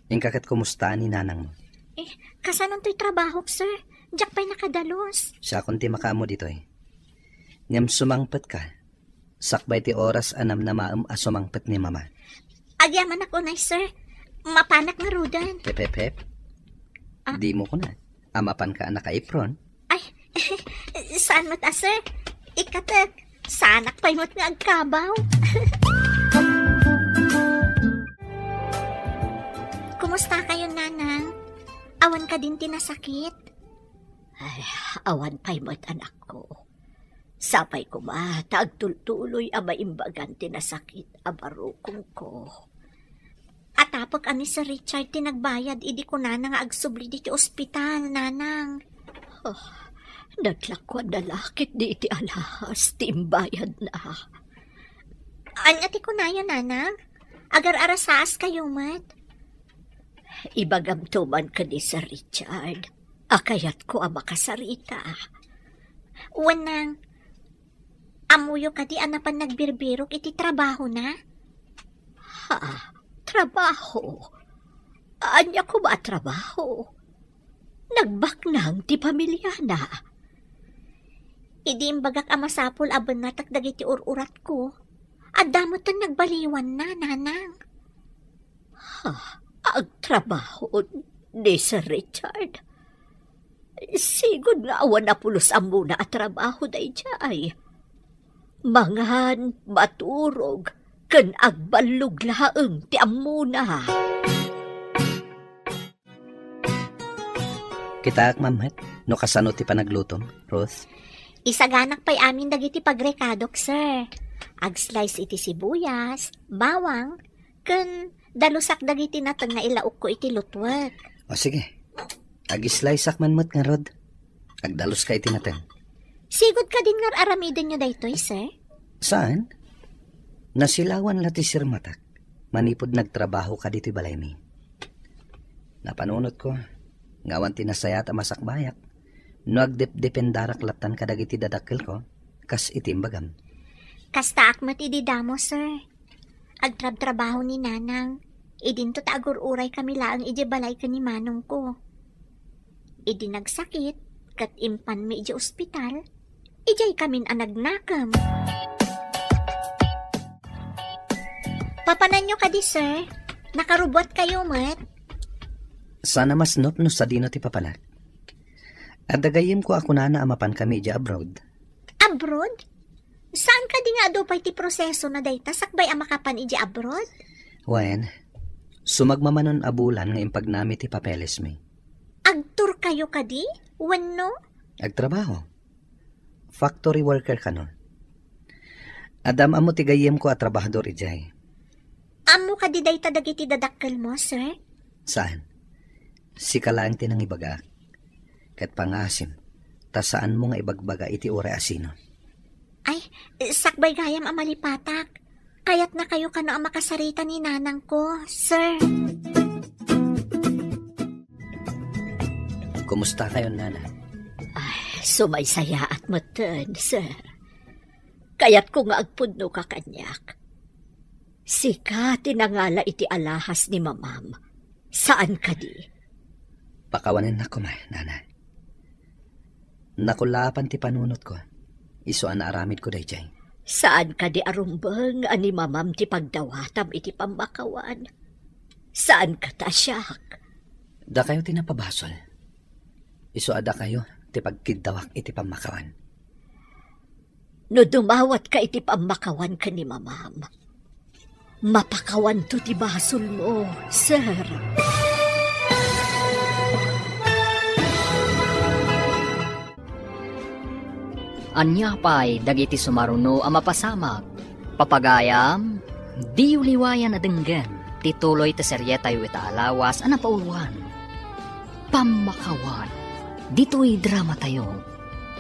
Ingkakat kumusta ni nanang mo? Kasanon to'y trabaho, sir? Diyak pa'y nakadalos. Siya kunti makaamo dito eh. Ngam sumangpet ka. Sakbay ti oras anam na maam asumangpet ni mama. Agyaman ako na, sir. Mapanak na rudan. Pep. Di mo ko na. Amapan ka anak ka ipron. Ay, saan mo ta, sir? Ikatek, sanak pa'y mo't nga agkabaw. Kumusta kayo, nanang? Awan ka din tinasakit? Ay, awan pa'y mo't anak ko. Sapay ko ma, taagtultuloy ang maimbagan tinasakit abarukong ko. At apag ani sa Richard tinagbayad, idi ko na nga agsubli di ti ospital, nanang. Naglakwan na lakit di iti alahas, timbayad na. Anya ti ko na yan, nanang? Agar-arasaas kayo, mat? Ibagam tuman ka ni sa Richard. Akayat ko ang makasarita. Wanang, amuyo ka di anapan nagbirbirok iti trabaho na? Ha? Trabaho? Anya ko ba trabaho? Nagbaknang ti pamilya na. Idi imbagak amasapol aban natak dagiti ururat ko. At damotan nagbaliwan na, nanang. Ang trabaho ni Sir Richard. Sigod nga awan na pulos ang muna at trabaho da ijay. Mangan, maturog, kan agbalug laeng ti amuna. Kita mamhet, no kasano ti panaglutom, Ruth? Isaganak pa'y amin dagiti pagrekadok, sir. Ag-slice iti sibuyas, bawang, ken dalusak dagiti nateng nga ilaok ko iti lutwek. O sige, ag-slice man mo't nga Rod. Agdalos ka iti natin. Sigod ka din nga aramiden nyo daytoy, sir? Saan? Nasilawan lati Sir Matak. Manipod nagtrabaho ka dito'y balay mi. Napanunot ko, ngawan tinasayat a masakbayak. No agdep-dependarak laptan kadag iti dadakkel ko, kas itimbagam. Kasta akmat ididamo, sir. Agtrab-trabaho ni nanang. Idinto taagur-uray kami laang iji balay ka ni manong ko. Idi nagsakit, kat impan mi iji ospital, ijay kamin anagnakam. Papanan nyo ka di, sir. Nakarubot kayo, mat. Sana mas nop no sa dino ti papanak. At dagayim ko ako na amapan kami iji abroad. Abroad? Saan ka di nga do pa'y ti proseso na dayta? Sakbay ang makapan iji abroad? Wen, sumagmamanon abulan nga impag nami ti papeles mi. Agtur kayo ka di? Wenno? Agtrabaho. Factory worker ka no. Adam amo ti gayem ko at trabahador ijay. Amo ka di dayta dagiti dadakkel mo, sir? Saan? Si kalaang tinang ibaga. Kat pangasim, ta saan mo nga ibagbaga iti ore asino. Ay, sakbay gayam ang malipatak. Kaya't na kayo kano ang makasarita ni nanang ko, sir. Kumusta kayo, Nana? Sumaysaya at matan, sir. Kaya't ko nga agpudno ka kanyak. Sika tinangala iti alahas ni mamam. Saan ka di? Pakawanin na ko, Nana. Nakulapan ti panunot ko. Isuan na aramid ko dayjay. Saan ka di arumbang ani mamam ti pagdawatam iti pambakawan? Saan ka tasyak? Da kayo tinapabasol. Isuada kayo ti pagkidawak iti pamakawan. No dumawat ka iti pambakawan ka ni mamam, mapakawan to ti basol mo, sir. Anya pa'y dagiti sumaruno ang mapasamag. Papagayam, di uliwayan na denggen. Tituloy ta seryetayo itaalawas ang napauluan. Pamakawan, dito'y drama tayo.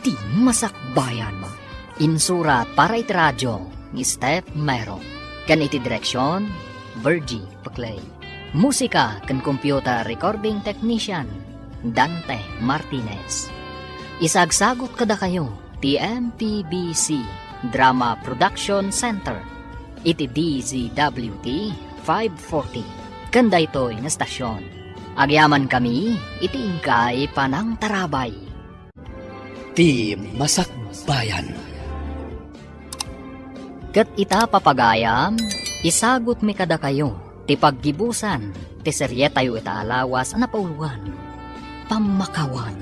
Ti masakbayan. Insurat para iti radyo ni Steph Mero. Kan iti direksyon, Virgie Paclay. Musika kan computer recording technician, Dante Martinez. Isagsagot kada kayo, TMPBC Drama Production Center. Iti DZWT 540. Kanda ito'y na stasyon. Agyaman kami, iti ingkay panang tarabay. Ti Masakbayan. Kat ita papagayam, isagot mi kada kayo, ti paggibusan, ti seryetayo itaalawas ang napauluan. Pamakawan,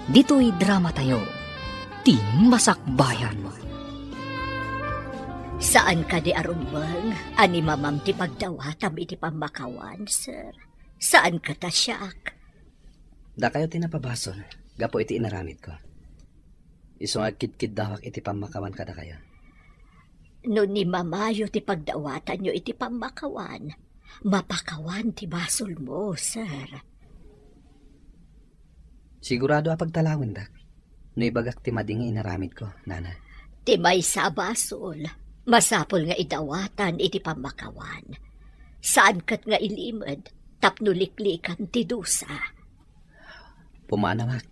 dito'y drama tayo, ti masakbayan. Saan ka di arumbang ani mamam ti pagdawatam iti pambakawan, sir? Saan ka tasyak? Da kayo tinapabasol. Gapo iti inaramid ko. Isong agkid-kid dawak iti pamakawan kada kayo. No ni mamayo ti pagdawatan nyo iti pambakawan, mapakawan ti basol mo, sir. Sigurado apagtalawin dak. No ibagak ti madingi inaramid ko, Nana. Ti may sa basol, masapol nga idawatan iti pambakawan. Saan kat nga ilimad, tapno liklikan ti dusa. Pumanawak,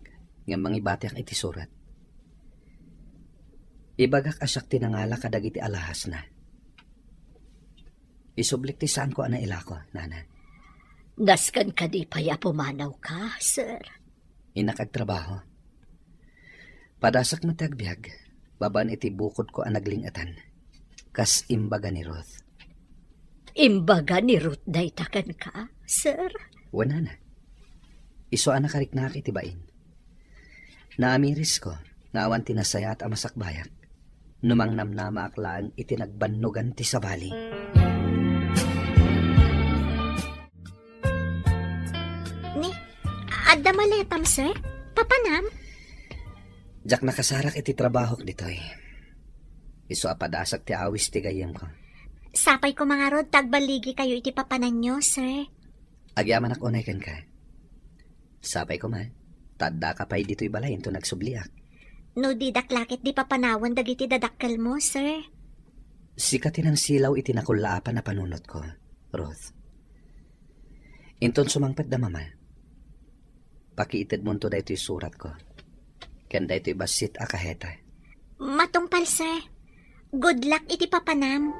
nga mangibatiak iti surat. Ibagak asyak tinangala kadag iti alahas na. Isublik ti saan ko ana ilako, Nana. Naskan ka di paya pumanaw ka, sir. Inakagtrabaho. Padasak matagbiag, baban iti bukod ko ang naglingatan. Kas imbaga ni Ruth. Imbaga ni Ruth daytakan ka, sir? Wala na. Iso anak kariknak iti bain. Naamiris ko, nga awan tinasayat ang masakbayak. Numang namnama aklaan iti nagbannugan ti sabali. Ni, Adda maletam, sir? Papanam? Jak nakasarak iti trabaho ditoy. Iso apadasak ti awis ti gayam ko. Sapay ko mga rod, tagbaligi kayo iti papanan nyo, sir. Agyaman ak unay kan ka. Sapay ko man, tadda ka pa'y dito'y balay into nagsubliak. No di daklakit di papanawan dagiti dadakkel mo, sir. Sikatin ang silaw iti nakulaapan na panunot ko, Ruth. Inton sumangpet da mama. Pakiitid mo to da ito'y surat ko. Kanda ito'y basit akaheta. Matungpal, sir. Good luck iti papanam.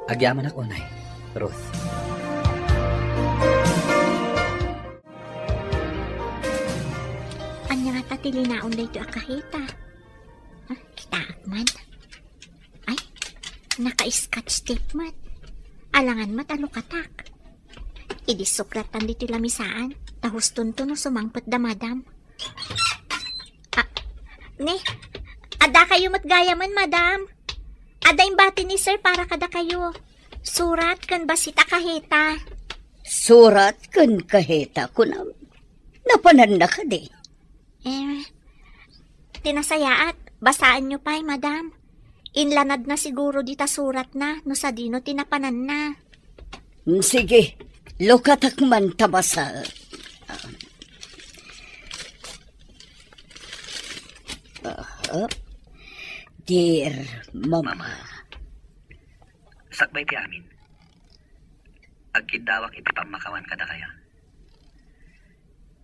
Agyaman ak unay, Ruth. Anya nga tatilinaon da ito akahita. Kitaak man. Ay, naka-scotch tape man. Alangan matalukatak. Idisukratan dito lamisaan. Tahus tunto no sumangpet da madam. Ne, ada kayo matgayaman, madam. Ada yung bati ni sir para kada kayo. Surat kan basit akahita. Surat kan kaheta ko na. Napanan na ka di. Tinasayaat. Basaan nyo pa'y, madam. Inlanad na siguro dita surat na, no sa dino tinapanan na. Sige, lukatak man tabasa. Dear Mama. Sakbay ti amin. Agkidawak iti pamakawan kada kaya.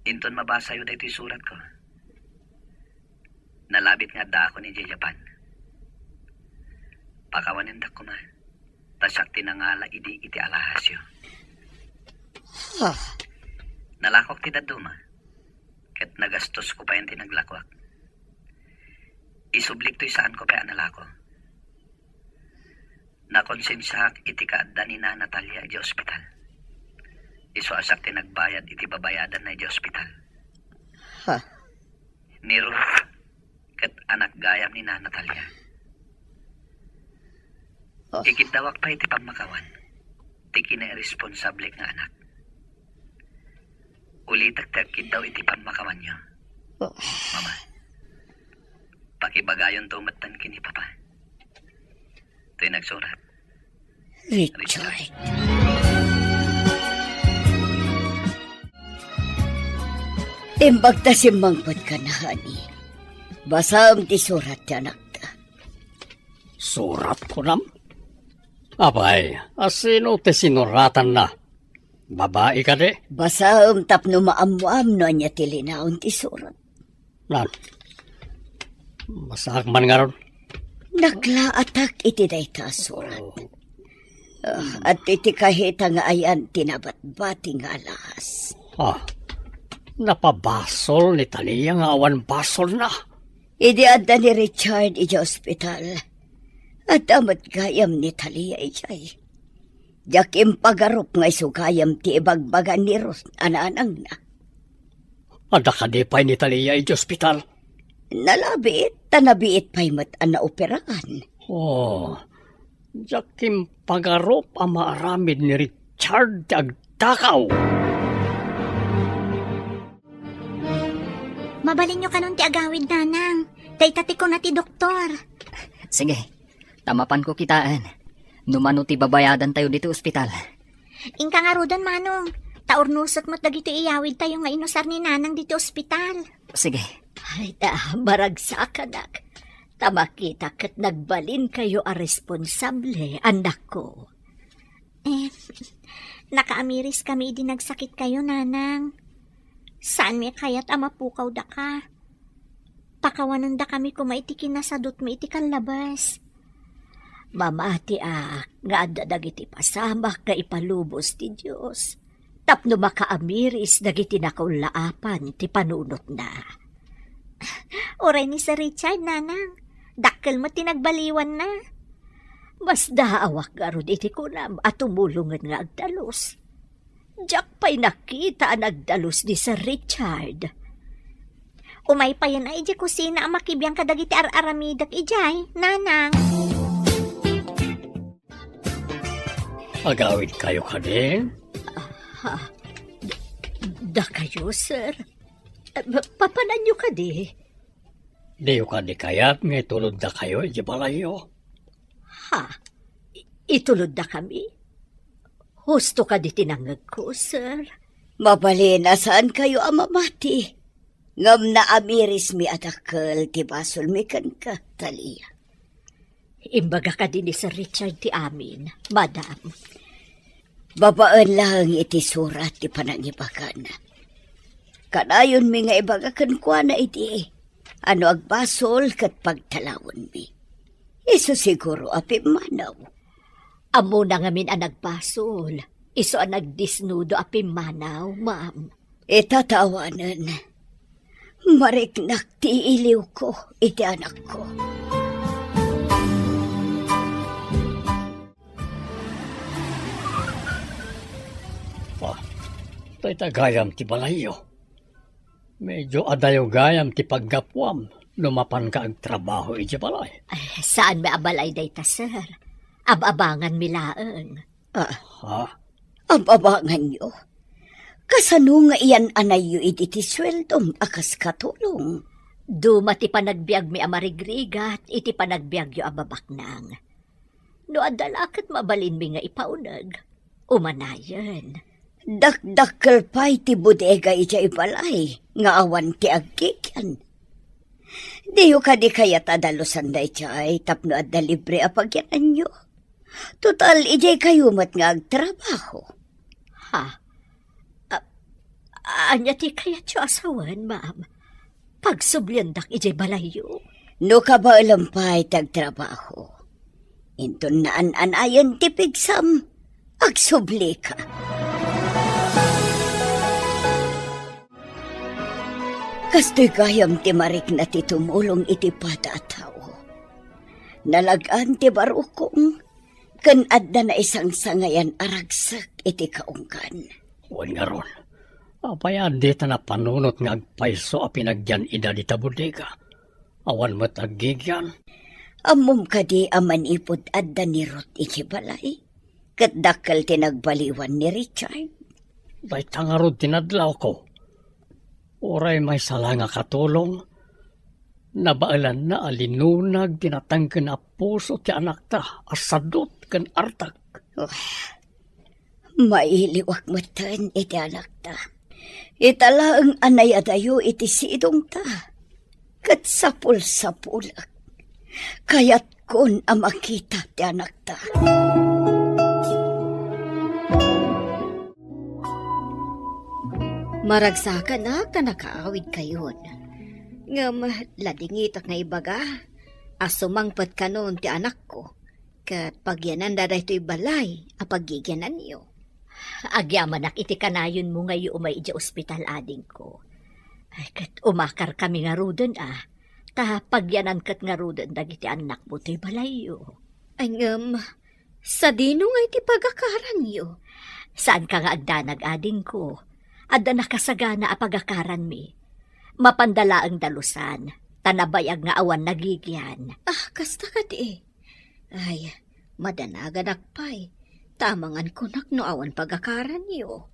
Inton mabasa yun ito'y surat ko. Nalabit nga da ako ni Japan. Pakawanin da ko man. Tasyak tinangala iti alahasyo. Nalakok ti daduma. Ket nagastos ko pa yung tinaglakwak. Isublik to'y saan ko pa analako. Nakonsensyak iti kaadda ni na Natalia iti ospital. Iso asak tinagbayad iti babayadan na iti ospital. Ni Ruth, ket anak gayam ni na Natalia. Ikidawak pa iti pamakawan. Ti kina-responsable nga anak. Ulitak kidaw iti pamakawan nyo. Mama, pakibagayon tumatan kini papa. Ito'y nagsurat. Richard. Imbagta si mangpot ka na, honey. Basam ti surat ti anak ta. Surat ko nam? Abay, asino te sinuratan na? Babae ka de? Basam tapno maamuam no anya ti linaon ti surat. Nan, masak man nga ron. Naglaatak iti dayta surat. At iti kahita nga ayan tinabat-bati nga alahas. Napabasol ni Talia nga awan basol na. Idi adda ni Richard iti ospital. At amat gayam ni Talia ijay. Jakim pagarup nga isugayam ti ibagbagan ni Ruth ananang na. Ada ka di pa'y ni Talia iti ospital. Nalabiit, tanabiit pa'y mat na operahan. Jakim pagarop ang maaramid ni Richard ti agtakaw. Mabalin nyo kanon ti agawid, nanang. Daytati ko na ti doktor. Sige, tamapan ko kitaan. Numano ti babayadan tayo dito ospital. Ingka nga rodan, manong. Taurnusot mo't dagito iyawid tayo nga inusar ni nanang dito ospital. Sige. Ay, maragsak, anak. Tamakita kat nagbalin kayo a responsable, anak ko. Nakaamiris kami di nagsakit kayo, nanang. Saan mi kayat amapukaw da ka? Pakawanan da kami kumaitikin na sadot mi itikan labas. Mamati nga adda dagiti pasamak nga ipalubos ti Diyos. Tapno makaamiris dagiti nakaulaapan ti panunot na. Oray ni Sir Richard, nanang. Dakkel mo tinagbaliwan na. Mas daawak garod iti kunam at tumulungan nga agdalos. Diyak pa'y nakita ang agdalos ni Sir Richard. Umay pa yan ay di kusina ang makibiyang kadagiti ar-aramidak ijay, nanang. Agawid kayo ka din? Da kayo, sir? Papanan nyo ka di. Di ka di kayat nga tulod na kayo, iti balayo. Ha? Itulod na kami? Husto ka di tinangag ko, sir. Mabalina saan kayo amamati? Ngam na amiris mi adakal ti basol mi kan ka, Talia. Imbaga ka din ni Sir Richard ti amin, madam. Babaan lang iti surat ti panangibagan. Kanayon mi nga ibagakan kwa na iti. Ano agbasol kat pagtalawon mi. Iso siguro api manaw. Amo na ngamin ang nagbasol. Iso ang nagdisnudo api manaw, ma'am. Itatawanan. Mariknak ti iliw ko iti anak ko. Tay tagayam ti balayo. Medyo adayo gayam ti paggapwam. Lumapan ka ang trabaho iti balay. Ay, saan may abalay day ta, sir? Ababangan milaeng. Ha? Ababangan nyo. Kasano nga iyan anayo iti ti sweldom akas katulong. Duma ti panagbiag mi amarigrigat, iti panagbiag yo ababaknang. No adalakat mabalin mi nga ipaunag. Umanayan. Dakdakkel pa'y ti bodega iti balay, nga awan ti agkikyan. Diyo ka di kaya tadalusan da iti tapno at da libre apagyanan nyo. Total, iti kayo mat nga agtrabaho. Ha? Anya ti kaya tiyo asawan, ma'am? Pagsublyandak iti balayo. No ka ba alam pa'y tagtrabaho? Inton na an-anayan ti pigsam, agsubli ka. Kasto'y gayam ti marik na ti tumulong iti pada at tao. Nalagaan ti barukong, kan adda na isang sangayan aragsak iti kaungkan. Huwag nga ron. Apayan di ta na panunot nga agpaiso a pinagyan ida di tabudega. Awan mo't aggigyan. Amom ka di amanipod adda ni Ruth iti balay. Kat dakal tinagbaliwan ni Richard. Day tangarod tinadlaw ko. Oray may sala nga katulong. Nabaalan na alinunag tinatangken na puso ti anak ta. Asadot kan artak. Mailiwak matan iti anak ta. Itala ang anay adayo iti sidong ta. Kat sapul-sapulak. Kayat kon ang makita ti anak ta. Maragsakan na kanakaawid kayon. Ngam, ladingitak nga ibaga. Asumangpat kanon ti anak ko. Kat pagyanan da dahito balay, apagigyanan niyo. Agyaman iti kanayon mo ngayon umay iti ospital ading ko. Ay, kat umakar kami nga rudon Ta pagyanan kat nga rudon dagiti anak mo ti balayo. Ay ngam, sa dino nga iti pagakaran niyo. Saan ka nga agdanag ading ko? Adda nakasagana a pagakaran mi. Mapandala ang dalusan. Tanabayag nga awan nagigyan. Kasta ka di. Ay, madanagan akpay. Tamangan kunak no awan pagakaran niyo.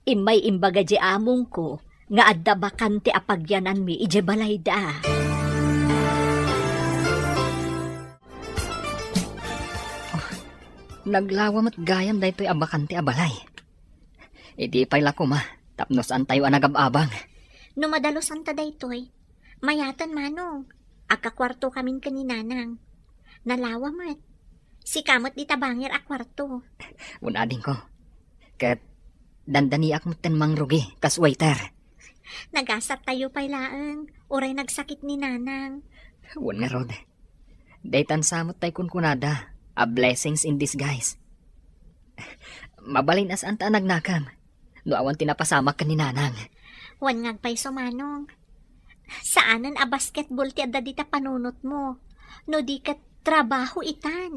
Imay imbaga di among ko, nga adda bakante apagyanan mi ije balay da. Naglawam at gayam da ito'y abakante abalay. Idi pa'y lako ma, tapnos an tayo anagababang. No madalosan ta daytoy. Mayatan manong. Akakwarto kamin kaninanang. Nalawa mat. Si kamot di tabangir a kwarto. Unading ko. Kat dandaniak mo ten mangrugi, kas waiter. Nagasat tayo pa'y laang. Uray nagsakit ni nanang. Wan nga rod. Daytan samot tay kunkunada. A blessings in disguise. Mabalin as anta nagnakam. No awan tinapasamak ka ni nanang. Wan ngagpay sumanong. Saanan a basketball ti adda dita panunot mo. No di kat trabaho itan.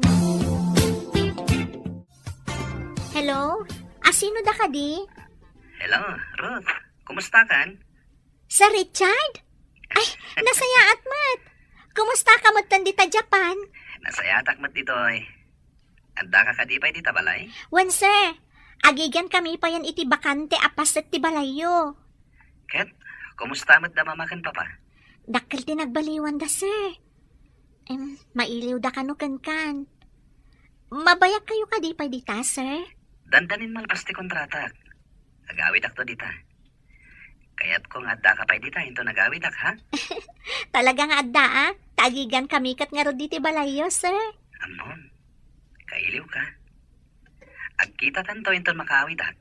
Hello? Asino da ka di? Hello, Ruth. Kumusta kan? Sa Richard? Ay, nasayaat mat. Kumusta ka mat dita Japan? Nasayatak mat ditoy. Anda ka kadipay dita balay? Wan sir, agigan kami pa yan iti bakante apas at ti balayo. Ket, kumusta mo't da mamakan papa? Dakkel ti nagbaliwan da, sir. Mailiw da kano kan. Mabayak kayo kadipay dita, sir. Dandanin malpas ti kontrata. Nagawid ak to dita. Kaya't kung adda ka pa'y dita, hinto nagawid ak, ha? Talagang adda, ah. Tagigan kami kat nga ro diti balayo, sir. Amon, kailiw ka. Agkita tanto hinto makawid ak.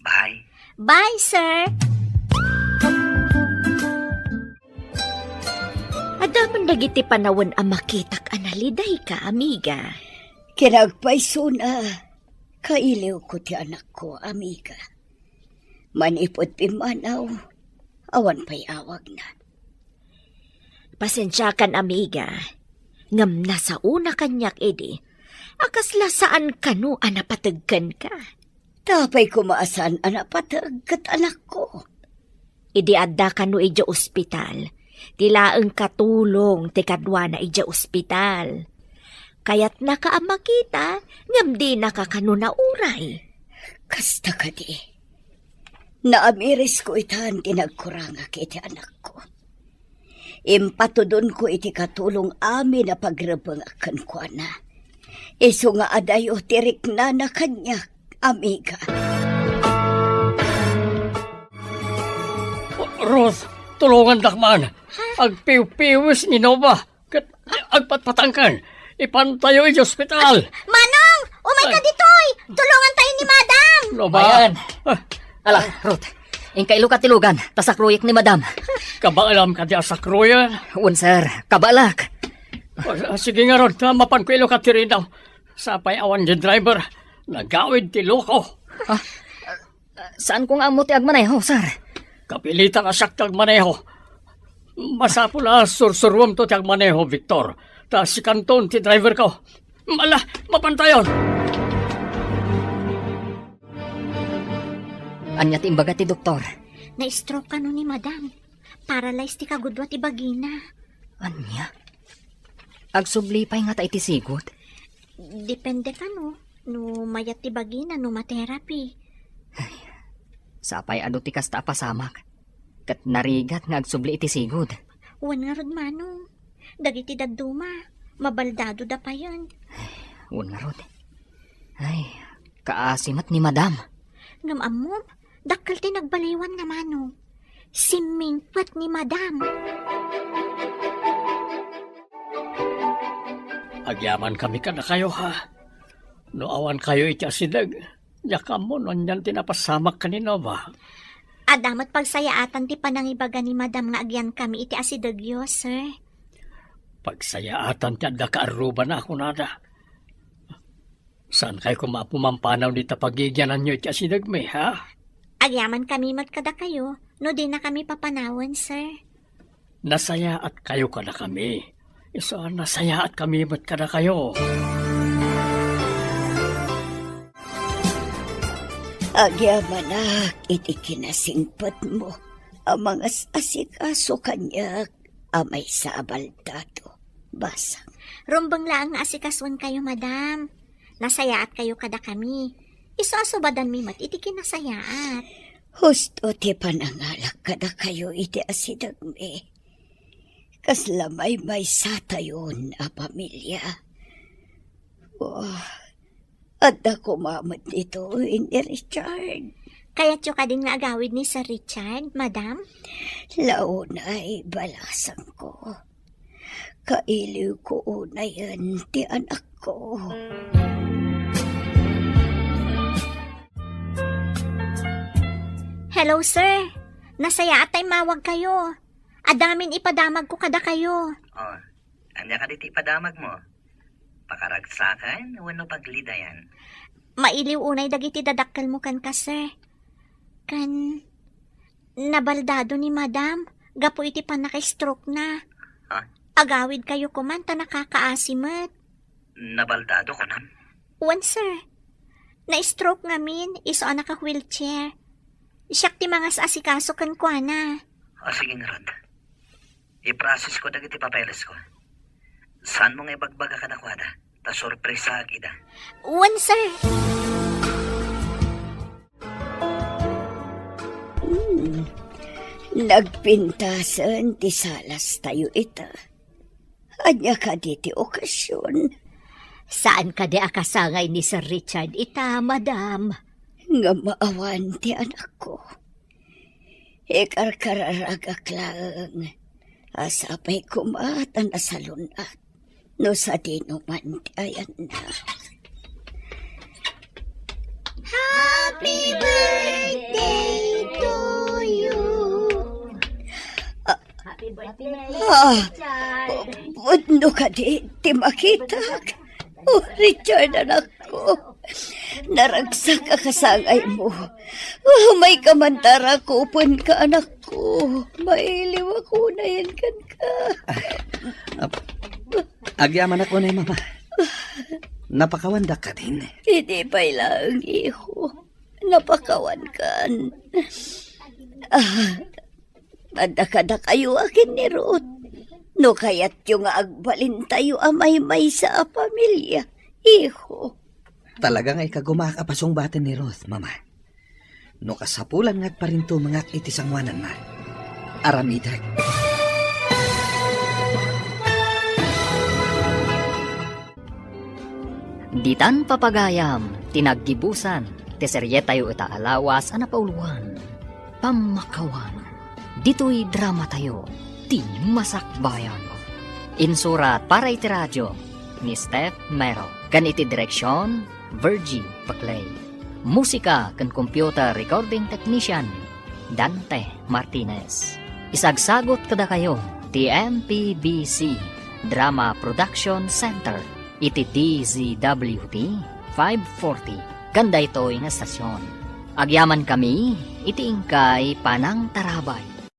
Bye. Bye, sir. Adaman dagiti panawon ang makitak analiday ka, amiga. Kinagpaiso na. Kailiw ko ti anak ko, amiga. Manipot pimanaw. Awan pa'y awag na. Pasensya kan, amiga. Ngam na sa una kanyak, edi. Akasla saan kanu anapatagkan ka. Tapay kumaasan anapatag kat anak ko. Idi adda kanu ija ospital. Tilaeng katulong ti kadwa na ija ospital. Kaya't nakaamakita, ngam di nakakano na uray. Kasta ka di. Naamiris ko itan tinagkuranga kiti anak ko. Impatudon ko iti katulong amin na pagrabang akan ko na. Iso nga adayo tirik na kanya, amiga. Ruth, tulungan dakman. Agpiw-piwis ni Nova. Agpatpatangkan. Ipantayo iti ospital. Manong! Umay ka ditoy! Tulungan tayo ni madam! Nova. Ayan. Ala, Ruth. Ingkailo ka tilugan. Tasakroyek ni madam. Kabaalam ka di asakroyan. Un, sir. Kabalak. Sige nga ron, mapan ko ilo ka tirinaw. Sapay awan di driver. Nagawid ti loko. Saan kong amo ti agmaneho, sir? Kapilita ka saktag maneho. Masapula sursurwam to ti agmaneho, Victor. Ta si Canton ti driver ko. Mala, mapantayon. Anya ti imbaga ti doktor. Na-stroke ka no ni madam. Paralyzed ti kagudwa ti bagina. Anya? Agsublipay nga ta iti sigot. Depende ka no. No mayat ti bagina no materapi. Sapay ado ti kasta pasamak. Kat narigat nga agsubli iti sigod. Wan nga rod manong. Dagiti daduma. Mabaldado da pa yan. Un nga rod. Ay, kaasimat ni madam. Ngam amom, dakkel ti nagbaliwan nga manong. Simingpet ni madam. Agyaman kami ka na kayo, ha? No awan kayo iti asidag. Yakam mo, nonyan tinapasamak ka ni Nova. Adamat pagsayaatan ti panangibaga ni madam nga agyan kami iti asidagyo, sir. Pagsayaatan ti adda kaaruban na ako nada. Saan kayo kumapumampanaw ni tapagigyanan nyo iti asidag me, ha? Agyaman kami matkada kayo, no di na kami papanawan, sir. Nasaya at kayo ka na kami. Iso nasaya at kami matkada kayo. Agyamanak, iti kinasingpat mo. Ang mga asikaso kanyak, amay sa abaldado. Basang. Rumbang laang nga asikaswan kayo, madam. Nasayaat kayo kada kami. Iso asubadan mi mat iti kinasayaat. Husto ti panangalak kada kayo iti asidag me. Kaslamay may satayon a pamilya. Oh, adda kumamat dito ni Richard. Kaya't yung kading naagawid ni Sir Richard, madam? Launay balasang ko. Kailiw ko una yan ti anak ko. Hello, sir. Nasaya at ay mawag kayo. Adamin ipadamag ko kada kayo. Oh, anya ka diti padamag mo. Pakaragsakan, wano paglidayan. Mailiw unay dagiti dadakkel mo kan ka, sir. Kan, nabaldado ni madam. Gapo iti pa naka-stroke na. Ha? Agawid kayo kumanta nakakaasimat. Nabaldado ko nam. Wan, sir. Na-stroke ngamin, iso naka-wheelchair. Siyak ti mga asikaso kan kwa na. O sige nga Rod. I-process ko dagiti papeles ko. Saan mo nga ibagbaga ka na kwada? Ta sorpresa agida. Wan, sir. Nagpintasan ti salas tayo ita. Anya ka diti okasyon. Saan ka di akasangay ni Sir Richard ita, madam? Nga maawan ti anak ko. Ikarkararagak lang. Asapay kumatan na salunat. No sa dinuman ti ayan na. Happy birthday to you. Budno ka di makita. Oh, Richard, anak ko. Naragsak ka kasangay mo. Oh, may kamantara ko ka, anak ko. Mailiw ako na yan kan ka. Agyaman ako na mama. Napakawanda ka din. Hindi pa ilang iho. Napakawan kan. Madakada kayo akin ni Ruth. No kaya't yung agbalin tayo amay-may sa pamilya. Iho. Talaga nga ikagumakapasong batin ni Ruth, mama. No kasapulan nga pa rin to mga itisangwanan ma. Aramidag. Ditan papagayam, tinaggibusan, teseryetayo ita alawas anapauluan, pamakawan. Dito'y drama tayo, ti masakbayan. Insurat para iti radyo, ni Steph Mero. Kan iti direksyon, Virgie Paclay. Musika kan computer recording technician, Dante Martinez. Isagsagot kada kayo, ti MPBC Drama Production Center. Iti DZWT 540. Ganda ito nga stasyon. Agyaman kami, iti ingkay Panang Tarabay.